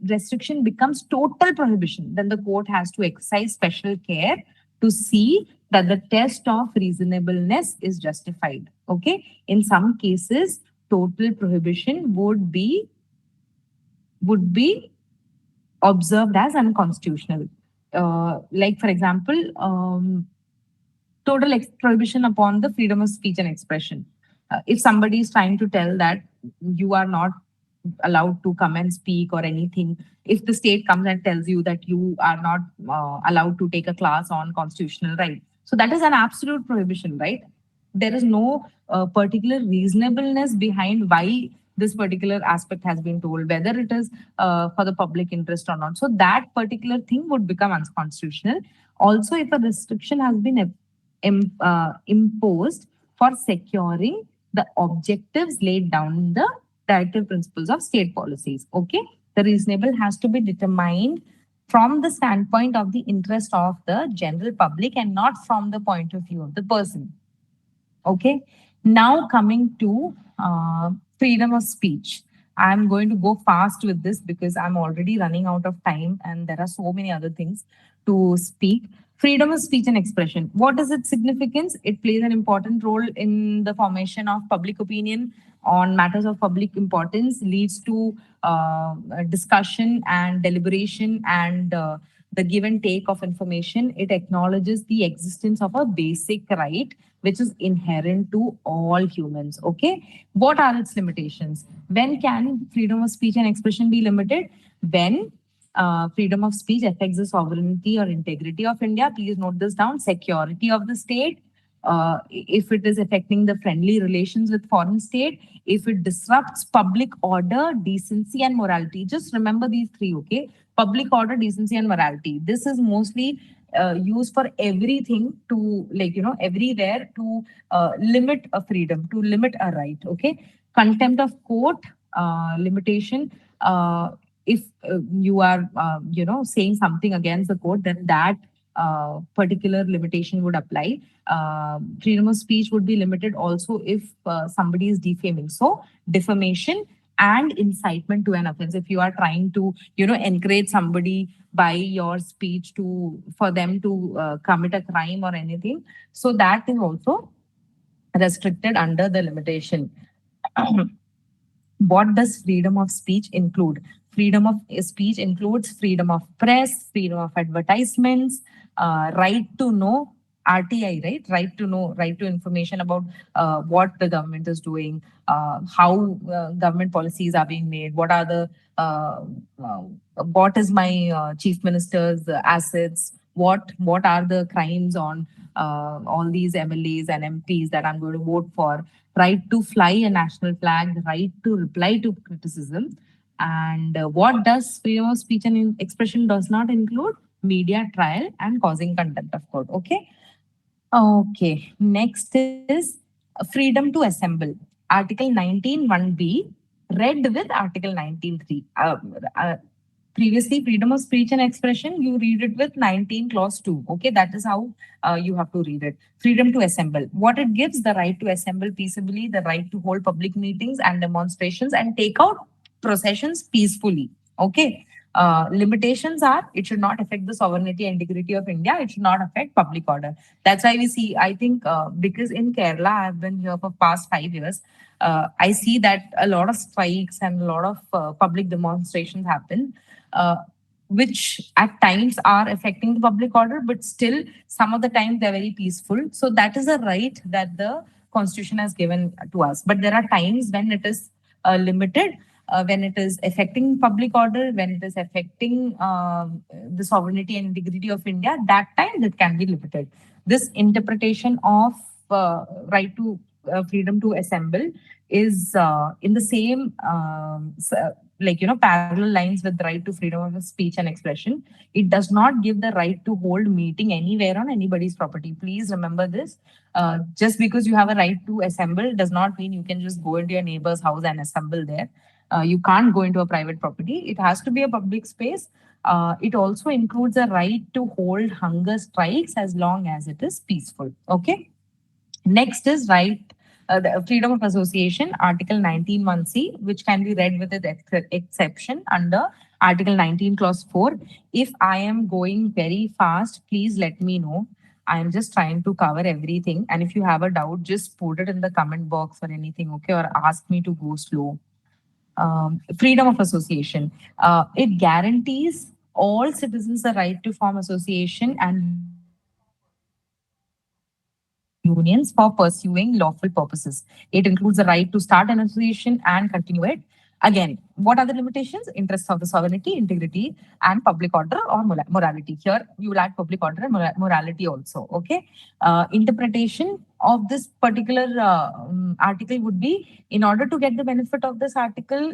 Speaker 3: restriction becomes total prohibition, then the court has to exercise special care to see that the test of reasonableness is justified. Okay. In some cases, total prohibition would be observed as unconstitutional. Like, for example, total prohibition upon the freedom of speech and expression. If somebody is trying to tell that you are not allowed to come and speak or anything, if the state comes and tells you that you are not allowed to take a class on constitutional right, so that is an absolute prohibition, right? There is no particular reasonableness behind why this particular aspect has been told, whether it is for the public interest or not. So that particular thing would become unconstitutional. Also, if a restriction has been imposed for securing the objectives laid down in the directive principles of state policies. Okay. The reasonable has to be determined from the standpoint of the interest of the general public and not from the point of view of the person. Okay. Now coming to freedom of speech. I'm going to go fast with this because I'm already running out of time and there are so many other things to speak. Freedom of speech and expression. What is its significance? It plays an important role in the formation of public opinion on matters of public importance, leads to discussion and deliberation and the give and take of information. It acknowledges the existence of a basic right which is inherent to all humans. Okay. What are its limitations? When can freedom of speech and expression be limited? When freedom of speech affects the sovereignty or integrity of India. Please note this down. Security of the state. If it is affecting the friendly relations with foreign state, if it disrupts public order, decency, and morality. Just remember these three, okay? Public order, decency, and morality. This is mostly used for everything to, like, everywhere to limit a freedom, to limit a right, okay? Contempt of court, limitation. If you are, saying something against the court, then that particular limitation would apply. Freedom of speech would be limited also if somebody is defaming. So, defamation and incitement to an offense. If you are trying to, encourage somebody by your speech to for them to commit a crime or anything, so that is also restricted under the limitation. What does freedom of speech include? Freedom of speech includes freedom of press, freedom of advertisements, right to know, RTI, right? Right to know, right to information about what the government is doing, how government policies are being made, what are the, uh, what is my chief minister's assets, what are the crimes on all these MLAs and MPs that I'm going to vote for, right to fly a national flag, the right to reply to criticism. And what does freedom of speech and expression does not include? Media trial and causing contempt of court. Okay. Okay. Next is freedom to assemble. Article 19(1)(b) read with Article 19(3). Previously, freedom of speech and expression, you read it with 19 clause 2. Okay, that is how you have to read it. Freedom to assemble. What it gives? The right to assemble peaceably, the right to hold public meetings and demonstrations and take out processions peacefully. Okay. Limitations are it should not affect the sovereignty and integrity of India. It should not affect public order. That's why we see, I think, because in Kerala, I've been here for past 5 years. I see that a lot of strikes and a lot of public demonstrations happen, uh, which at times are affecting the public order, but still some of the time they're very peaceful. So that is a right that the constitution has given to us. But there are times when it is limited, when it is affecting public order, when it is affecting the sovereignty and integrity of India, that time it can be limited. This interpretation of right to freedom to assemble is in the same parallel lines with the right to freedom of speech and expression. It does not give the right to hold meeting anywhere on anybody's property. Please remember this. Just because you have a right to assemble does not mean you can just go into your neighbor's house and assemble there. You can't go into a private property. It has to be a public space. It also includes a right to hold hunger strikes as long as it is peaceful. Okay. Next is right, the freedom of association, Article 19(1)(c), which can be read with its exception under Article 19, Clause 4. If I am going very fast, please let me know. I am just trying to cover everything. And if you have a doubt, just put it in the comment box or anything, okay? Or ask me to go slow. Freedom of association. It guarantees all citizens the right to form association and unions for pursuing lawful purposes. It includes the right to start an association and continue it. Again, what are the limitations? Interests of the sovereignty, integrity, and public order or morality. Here, you will add public order and morality also. Okay. Interpretation of this particular article would be in order to get the benefit of this article,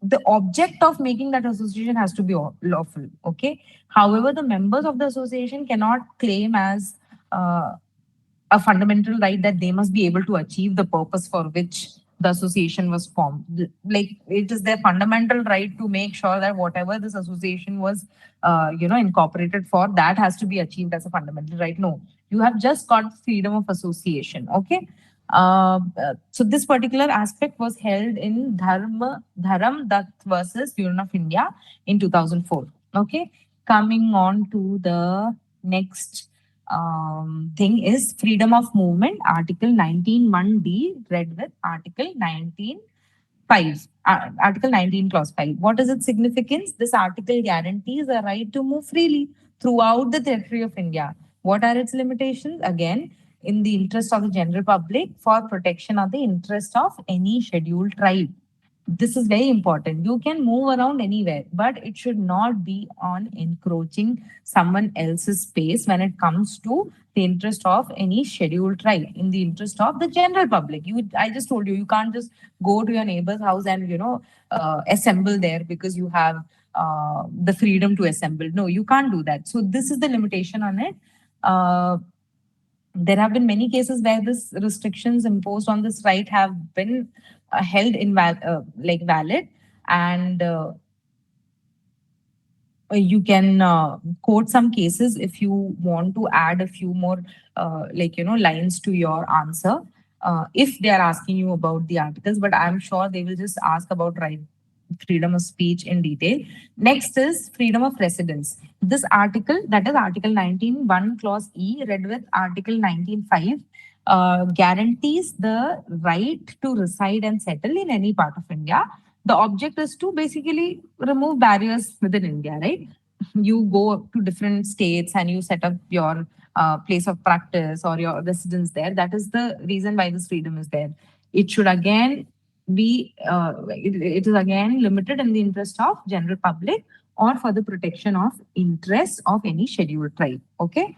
Speaker 3: the object of making that association has to be lawful. Okay. However, the members of the association cannot claim as a fundamental right that they must be able to achieve the purpose for which the association was formed. Like it is their fundamental right to make sure that whatever this association was, incorporated for, that has to be achieved as a fundamental right. No, you have just got freedom of association. Okay. So this particular aspect was held in Dharam Dutt versus Union of India in 2004. Okay, coming on to the next thing is freedom of movement, Article 19(1)(d), read with Article 19(5). Article 19, Clause 5. What is its significance? This article guarantees a right to move freely throughout the territory of India. What are its limitations? Again, in the interest of the general public, for protection of the interest of any scheduled tribe. This is very important. You can move around anywhere, but it should not be on encroaching someone else's space when it comes to the interest of any scheduled tribe, in the interest of the general public. I just told you, you can't just go to your neighbor's house and assemble there because you have the freedom to assemble. No, you can't do that. So this is the limitation on it. There have been many cases where this restrictions imposed on this right have been held like valid, and you can quote some cases if you want to add a few more lines to your answer, if they are asking you about the articles, but I'm sure they will just ask about right freedom of speech in detail. Next is freedom of residence. This article, that is Article 19(1) Clause E, read with Article 19(5), guarantees the right to reside and settle in any part of India. The object is to basically remove barriers within India, right? You go to different states and you set up your place of practice or your residence there. That is the reason why this freedom is there. It should again it is again limited in the interest of general public or for the protection of interests of any scheduled tribe. Okay.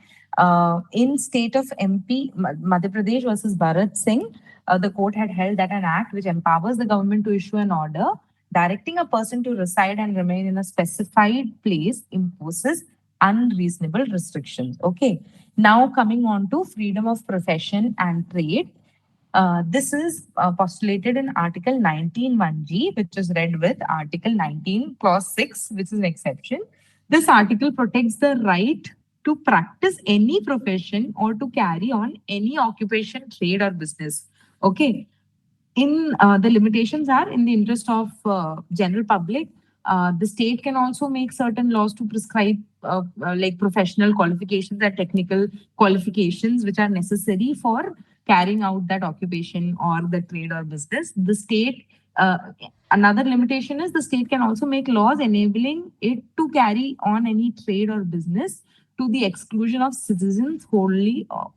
Speaker 3: In state of Madhya Pradesh versus Bharat Singh, the court had held that an act which empowers the government to issue an order directing a person to reside and remain in a specified place imposes unreasonable restrictions. Okay. Now coming on to freedom of profession and trade. This is postulated in Article 19(1)(g), which is read with Article 19, Clause 6, which is an exception. This article protects the right to practice any profession or to carry on any occupation, trade, or business. Okay. In the limitations are in the interest of general public. The state can also make certain laws to prescribe like professional qualifications and technical qualifications which are necessary for carrying out that occupation or the trade or business. The state, uh, another limitation is the state can also make laws enabling it to carry on any trade or business to the exclusion of citizens wholly or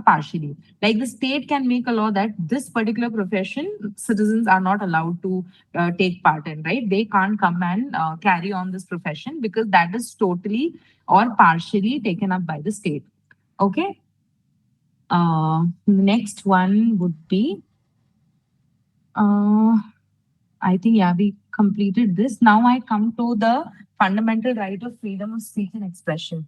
Speaker 3: partially. Like the state can make a law that this particular profession citizens are not allowed to take part in, right? They can't come and carry on this profession because that is totally or partially taken up by the state. Okay. Next one would be, uh, I think, yeah, we completed this. Now I come to the fundamental right of freedom of speech and expression.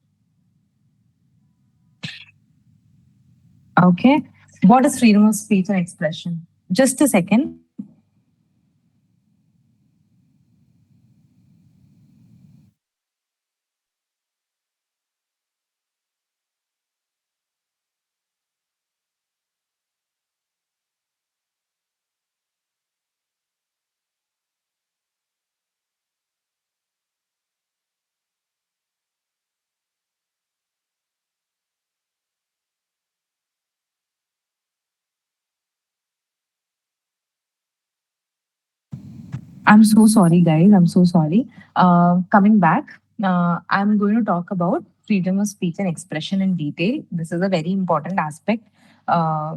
Speaker 3: Okay. What is freedom of speech and expression? Just a second. I'm so sorry, guys. I'm so sorry. Coming back, I'm going to talk about freedom of speech and expression in detail. This is a very important aspect uh,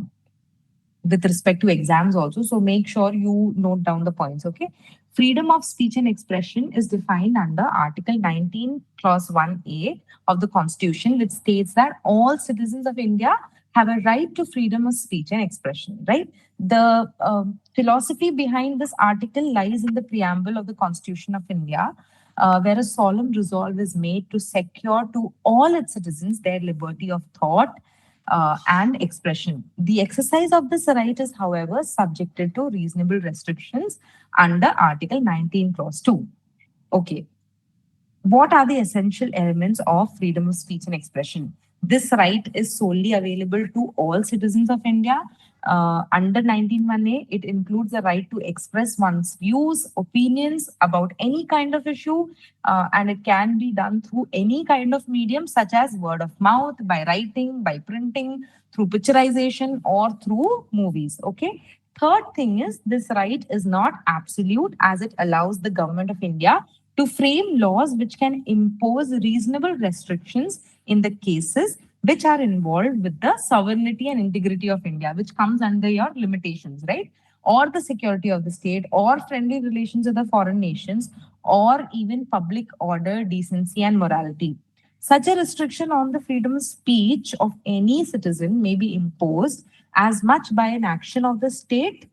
Speaker 3: with respect to exams also. So make sure you note down the points, okay? Freedom of speech and expression is defined under Article 19, Clause 1A of the Constitution, which states that all citizens of India have a right to freedom of speech and expression, right? The philosophy behind this article lies in the preamble of the Constitution of India, where a solemn resolve is made to secure to all its citizens their liberty of thought, and expression. The exercise of this right is, however, subjected to reasonable restrictions under Article 19, Clause 2. Okay. What are the essential elements of freedom of speech and expression? This right is solely available to all citizens of India. Under 19(1)(a), it includes the right to express one's views, opinions about any kind of issue, and it can be done through any kind of medium, such as word of mouth, by writing, by printing, through picturization, or through movies. Okay. Third thing is this right is not absolute, as it allows the government of India to frame laws which can impose reasonable restrictions in the cases which are involved with the sovereignty and integrity of India, which comes under your limitations, right? Or the security of the state, or friendly relations with the foreign nations, or even public order, decency, and morality. Such a restriction on the freedom of speech of any citizen may be imposed as much by an action of the state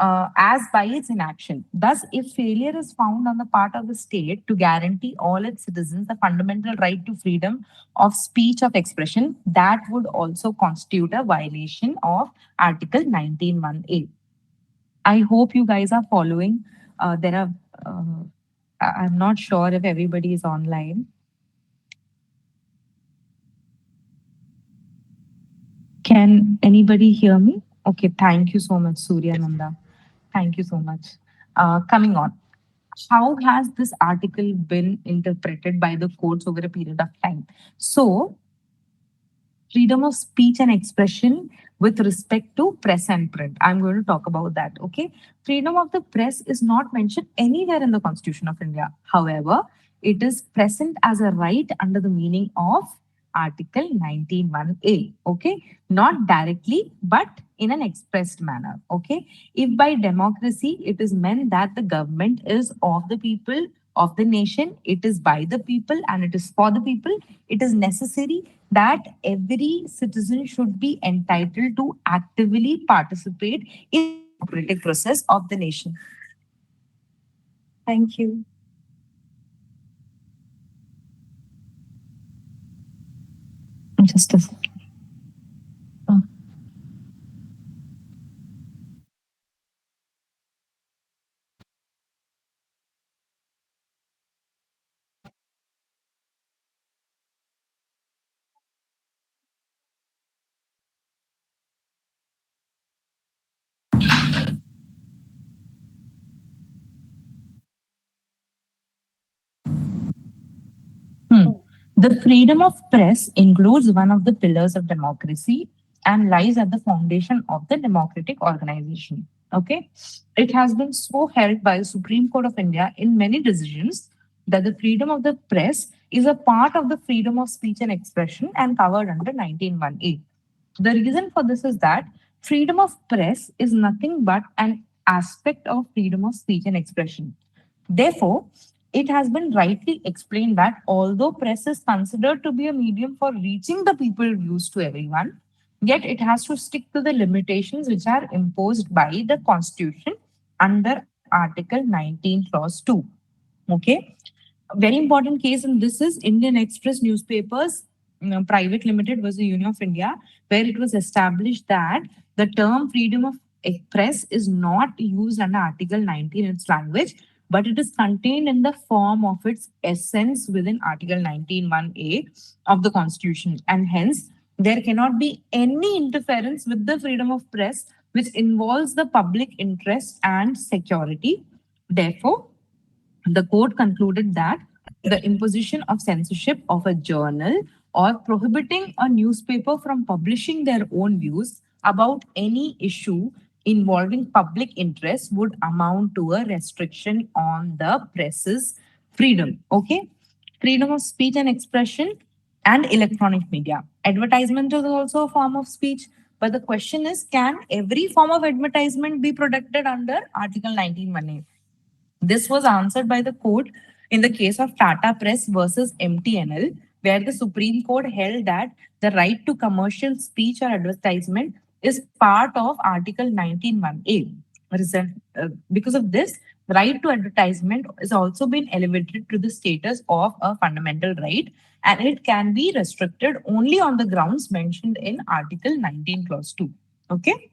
Speaker 3: as by its inaction. Thus, if failure is found on the part of the state to guarantee all its citizens the fundamental right to freedom of speech of expression, that would also constitute a violation of Article 19(1)(a). I hope you guys are following. There are, I'm not sure if everybody is online. Can anybody hear me? Okay, thank you so much, Surya Nanda. Thank you so much. Coming on. How has this article been interpreted by the courts over a period of time? So, freedom of speech and expression with respect to press and print. I'm going to talk about that. Okay. Freedom of the press is not mentioned anywhere in the Constitution of India. However, it is present as a right under the meaning of Article 19(1)(a). Okay. Not directly, but in an expressed manner. Okay. If by democracy it is meant that the government is of the people, of the nation, it is by the people, and it is for the people, it is necessary that every citizen should be entitled to actively participate in the democratic process of the nation. Thank you. Just a Hmm. The freedom of press includes one of the pillars of democracy and lies at the foundation of the democratic organization. Okay. It has been so held by the Supreme Court of India in many decisions that the freedom of the press is a part of the freedom of speech and expression and covered under 19(1)(a). The reason for this is that freedom of press is nothing but an aspect of freedom of speech and expression. Therefore, it has been rightly explained that although press is considered to be a medium for reaching the people views to everyone, yet it has to stick to the limitations which are imposed by the Constitution under Article 19, Clause 2. Okay. A very important case in this is Indian Express Newspapers Private Limited was the Union of India, where it was established that the term freedom of press is not used under Article 19 in its language, but it is contained in the form of its essence within Article 19(1)(a) of the Constitution, and hence there cannot be any interference with the freedom of press which involves the public interest and security. Therefore, the court concluded that the imposition of censorship of a journal or prohibiting a newspaper from publishing their own views about any issue involving public interest would amount to a restriction on the press's freedom. Okay. Freedom of speech and expression and electronic media. Advertisement is also a form of speech. But the question is, can every form of advertisement be protected under Article 19(1)(a)? This was answered by the court in the case of Tata Press versus MTNL, where the Supreme Court held that the right to commercial speech or advertisement is part of Article 19(1)(a). Because of this, right to advertisement is also been elevated to the status of a fundamental right, and it can be restricted only on the grounds mentioned in Article 19, Clause 2. Okay.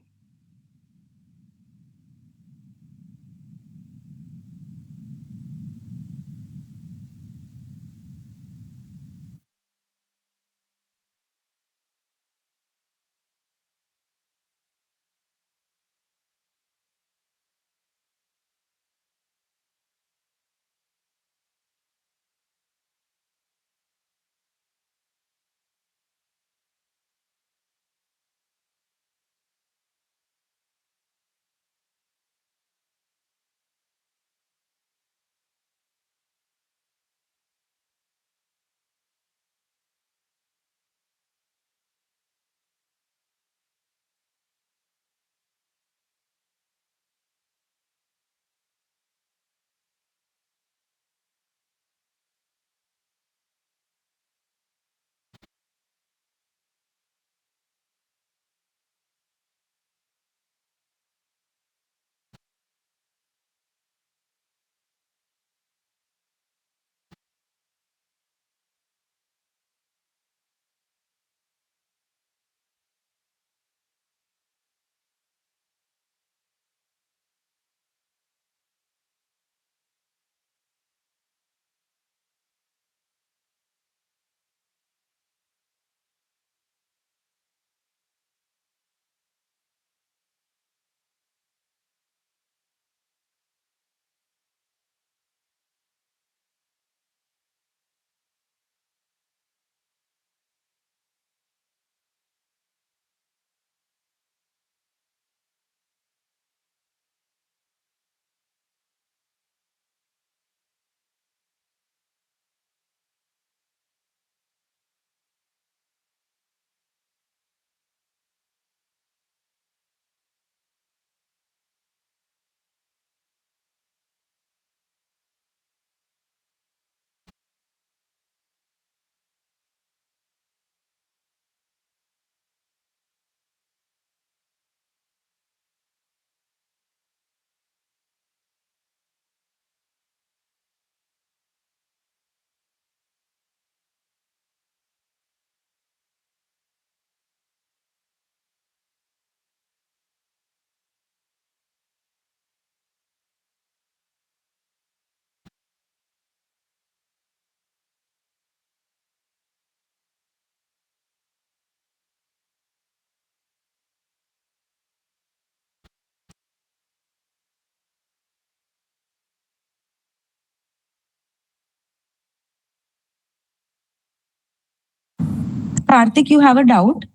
Speaker 3: Karthik, you have a doubt?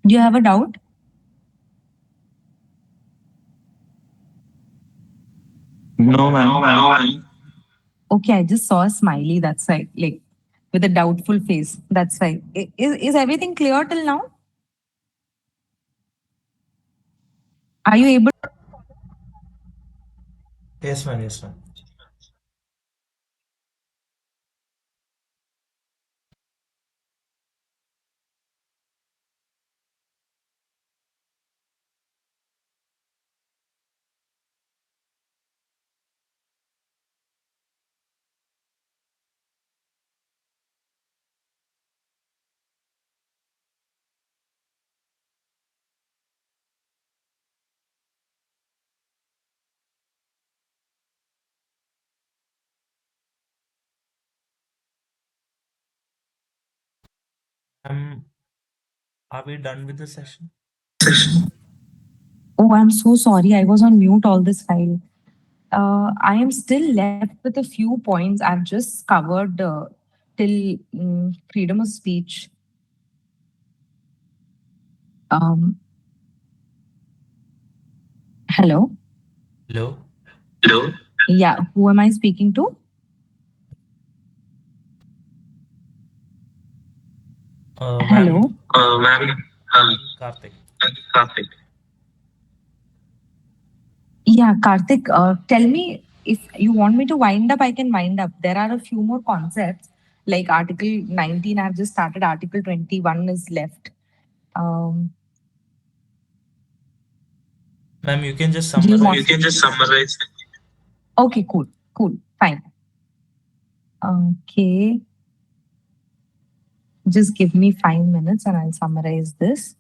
Speaker 3: Do you have a doubt?
Speaker 2: No,
Speaker 3: No,
Speaker 2: ma'am.
Speaker 3: ma'am. Okay, I just saw a smiley. That's right. Like with a doubtful face. That's right. Is everything clear till now? Are you able?
Speaker 2: Yes, ma'am. Yes, ma'am. Are we done with the session?
Speaker 3: Oh, I'm so sorry. I was on mute all this while. I am still left with a few points. I've just covered till freedom of speech. Um, Hello.
Speaker 2: Hello,
Speaker 3: Hello. Yeah, who am I speaking to?
Speaker 2: ma'am.
Speaker 3: Hello. Ma'am. Um,
Speaker 2: Karthik.
Speaker 3: Karthik. Yeah, Karthik, tell me if you want me to wind up, I can wind up. There are a few more concepts like Article 19. I've just started, Article 21 is left. Um,
Speaker 2: Ma'am, you can just
Speaker 3: do you want? You
Speaker 2: summarize.
Speaker 3: can just summarize. Okay, cool, cool, fine. Okay, just give me 5 minutes and I'll summarize this.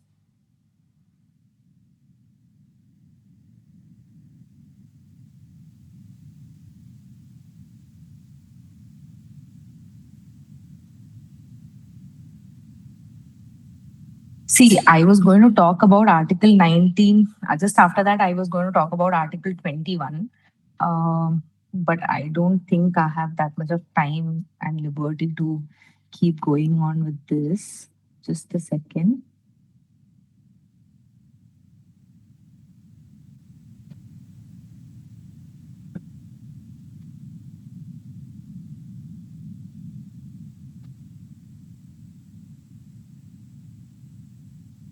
Speaker 3: See, I was going to talk about Article 19. Just after that, I was going to talk about Article 21. But I don't think I have that much of time and liberty to keep going on with this. Just a second.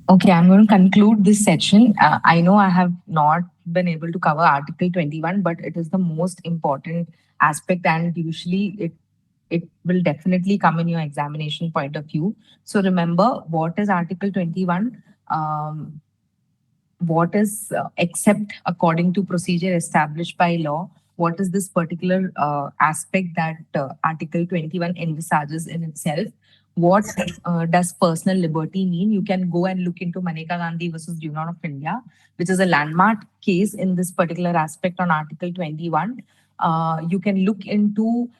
Speaker 3: Okay, I'm going to conclude this section. I know I have not been able to cover Article 21, but it is the most important aspect, and usually it will definitely come in your examination point of view. So remember, what is Article 21? Um, what is except according to procedure established by law? What is this particular aspect that Article 21 envisages in itself? What does personal liberty mean? You can go and look into Maneka Gandhi versus Union of India, which is a landmark case in this particular aspect on Article 21. You can look into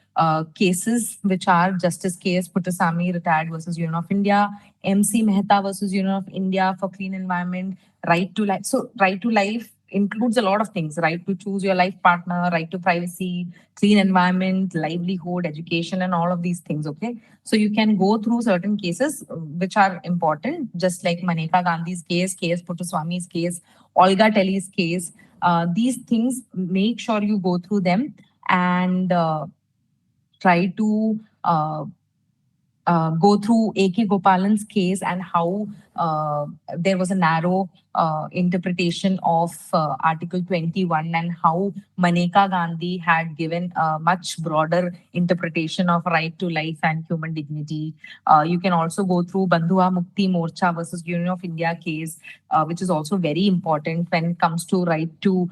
Speaker 3: cases which are Justice K.S. Puttasamy, retired versus Union of India, MC Mehta versus Union of India for clean environment, right to life. So, right to life includes a lot of things: right to choose your life partner, right to privacy, clean environment, livelihood, education, and all of these things. Okay. So, you can go through certain cases which are important, just like Maneka Gandhi's case, K.S. Puttaswamy's case, Olga Telly's case. These things, make sure you go through them and try to go through A.K. Gopalan's case and how there was a narrow interpretation of Article 21 and how Maneka Gandhi had given a much broader interpretation of right to life and human dignity. You can also go through Bandhuwa Mukti Morcha versus Union of India case, which is also very important when it comes to right to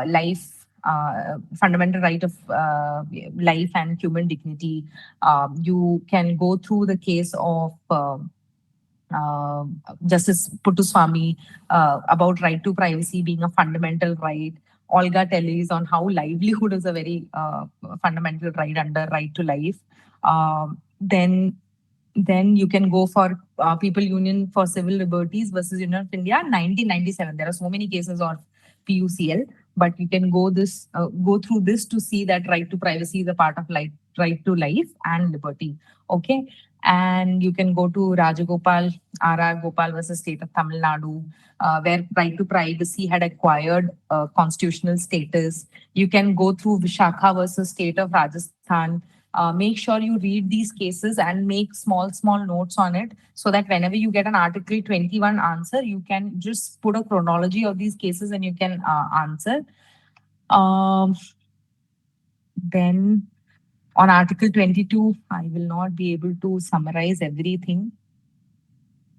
Speaker 3: life. Fundamental right of life and human dignity. You can go through the case of uh, Justice Puttaswamy about right to privacy being a fundamental right. Olga Tellis on how livelihood is a very fundamental right under right to life. Then you can go for People Union for Civil Liberties versus Union of India, 1997. There are so many cases of PUCL, but you can go through this to see that right to privacy is a part of life, right to life and liberty. Okay. And you can go to Rajagopal, R.R. Gopal versus State of Tamil Nadu, where right to privacy had acquired constitutional status. You can go through Vishakha versus State of Rajasthan. Make sure you read these cases and make small notes on it, so that whenever you get an Article 21 answer, you can just put a chronology of these cases and you can answer. Um, then on Article 22, I will not be able to summarize everything.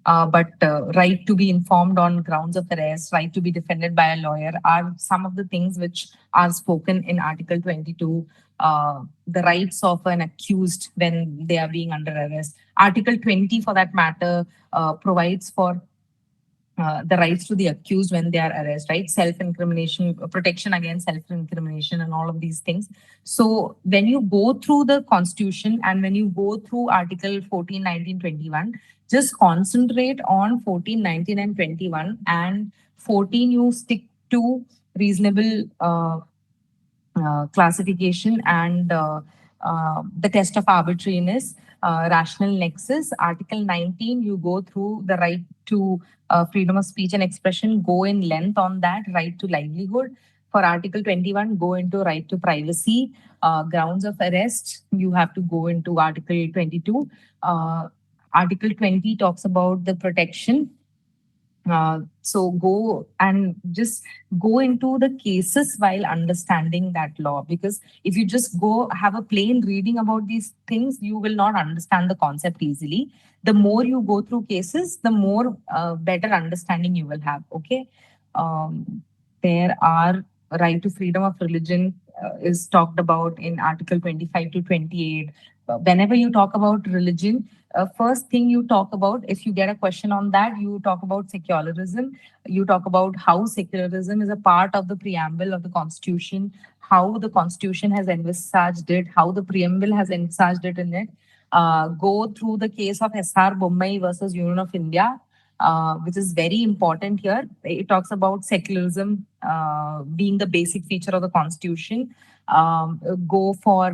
Speaker 3: But right to be informed on grounds of arrest, right to be defended by a lawyer are some of the things which are spoken in Article 22. The rights of an accused when they are being under arrest. Article 20, for that matter, provides for the rights to the accused when they are arrested, right? Self-incrimination, protection against self-incrimination, and all of these things. So when you go through the Constitution and when you go through Article 14, 19, 21, just concentrate on 14, 19, and 21. And 14, you stick to reasonable classification and the test of arbitrariness, rational nexus. Article 19, you go through the right to freedom of speech and expression, go in length on that, right to livelihood. For Article 21, go into right to privacy. Grounds of arrest, you have to go into Article 22. Article 20 talks about the protection. So go and just go into the cases while understanding that law, because if you just go have a plain reading about these things, you will not understand the concept easily. The more you go through cases, the more better understanding you will have. Okay. There are right to freedom of religion is talked about in Article 25 to 28. Whenever you talk about religion, first thing you talk about, if you get a question on that, you talk about secularism. You talk about how secularism is a part of the preamble of the Constitution, how the Constitution has envisaged it, how the preamble has envisaged it in it. Go through the case of S.R. Bommai versus Union of India, which is very important here. It talks about secularism being the basic feature of the Constitution. Go for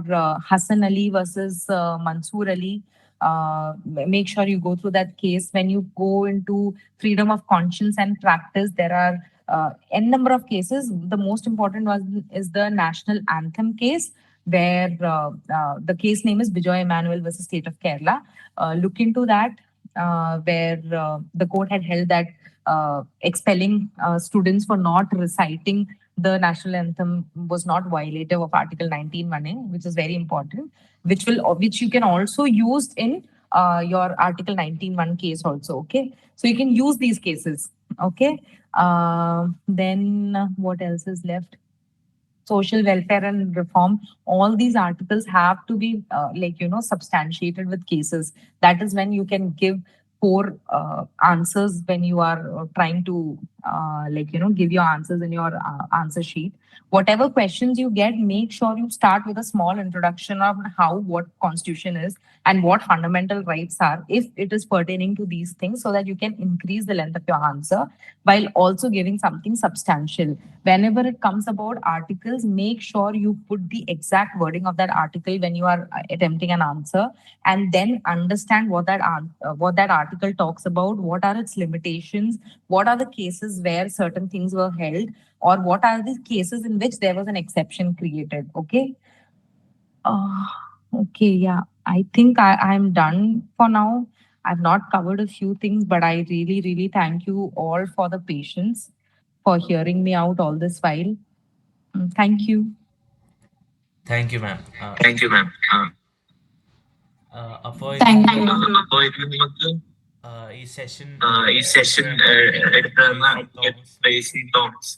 Speaker 3: Hassan Ali versus Mansoor Ali. Make sure you go through that case. When you go into freedom of conscience and practice, there are n number of cases. The most important one is the national anthem case, where the case name is Bijoy Emmanuel versus State of Kerala. Look into that, where the court had held that expelling students for not reciting the national anthem was not violative of Article 19(1)(a), which is very important, which you can also use in your Article 19(1) case also. Okay, so you can use these cases. Okay, then what else is left? Social welfare and reform, all these articles have to be substantiated with cases. That is when you can give four answers when you are trying to give your answers in your answer sheet. Whatever questions you get, make sure you start with a small introduction of how what constitution is and what fundamental rights are, if it is pertaining to these things, so that you can increase the length of your answer while also giving something substantial. Whenever it comes about articles, make sure you put the exact wording of that article when you are attempting an answer, and then understand what that article talks about, what are its limitations, what are the cases where certain things were held, or what are the cases in which there was an exception created. Okay. uh, okay, yeah, I think I'm done for now. I've not covered a few things, but I really thank you all for the patience, for hearing me out all this while. Thank you.
Speaker 2: Thank you, ma'am.
Speaker 4: Thank you, ma'am.
Speaker 2: അപ്പോൾ
Speaker 1: Thank
Speaker 2: ഇതിന്
Speaker 1: you.
Speaker 4: അപ്പോൾ ഇത് നമുക്ക്
Speaker 2: ഈ session
Speaker 4: ഈ session എടുക്കുന്ന
Speaker 2: തോമസ്
Speaker 4: പ്രൈസി തോമസ്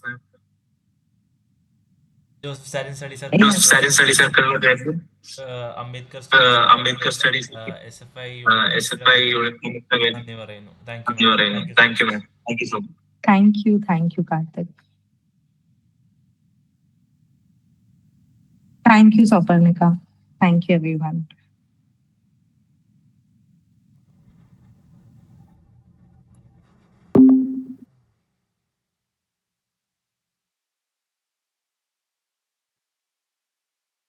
Speaker 2: ജോസഫ് സാരൻ സ്റ്റഡി
Speaker 3: Yes.
Speaker 4: സാരി സ്റ്റഡി സർക്കിളിലെ
Speaker 2: Ambedkar
Speaker 4: Ambedkar studies
Speaker 2: S F I
Speaker 4: SFI
Speaker 2: നന്ദി പറയുന്നു.
Speaker 4: നന്ദി പറയുന്നു. Thank you ma'am. Thank you so much.
Speaker 3: Thank you, Karthik. Thank you, Soparnika. Thank you, everyone.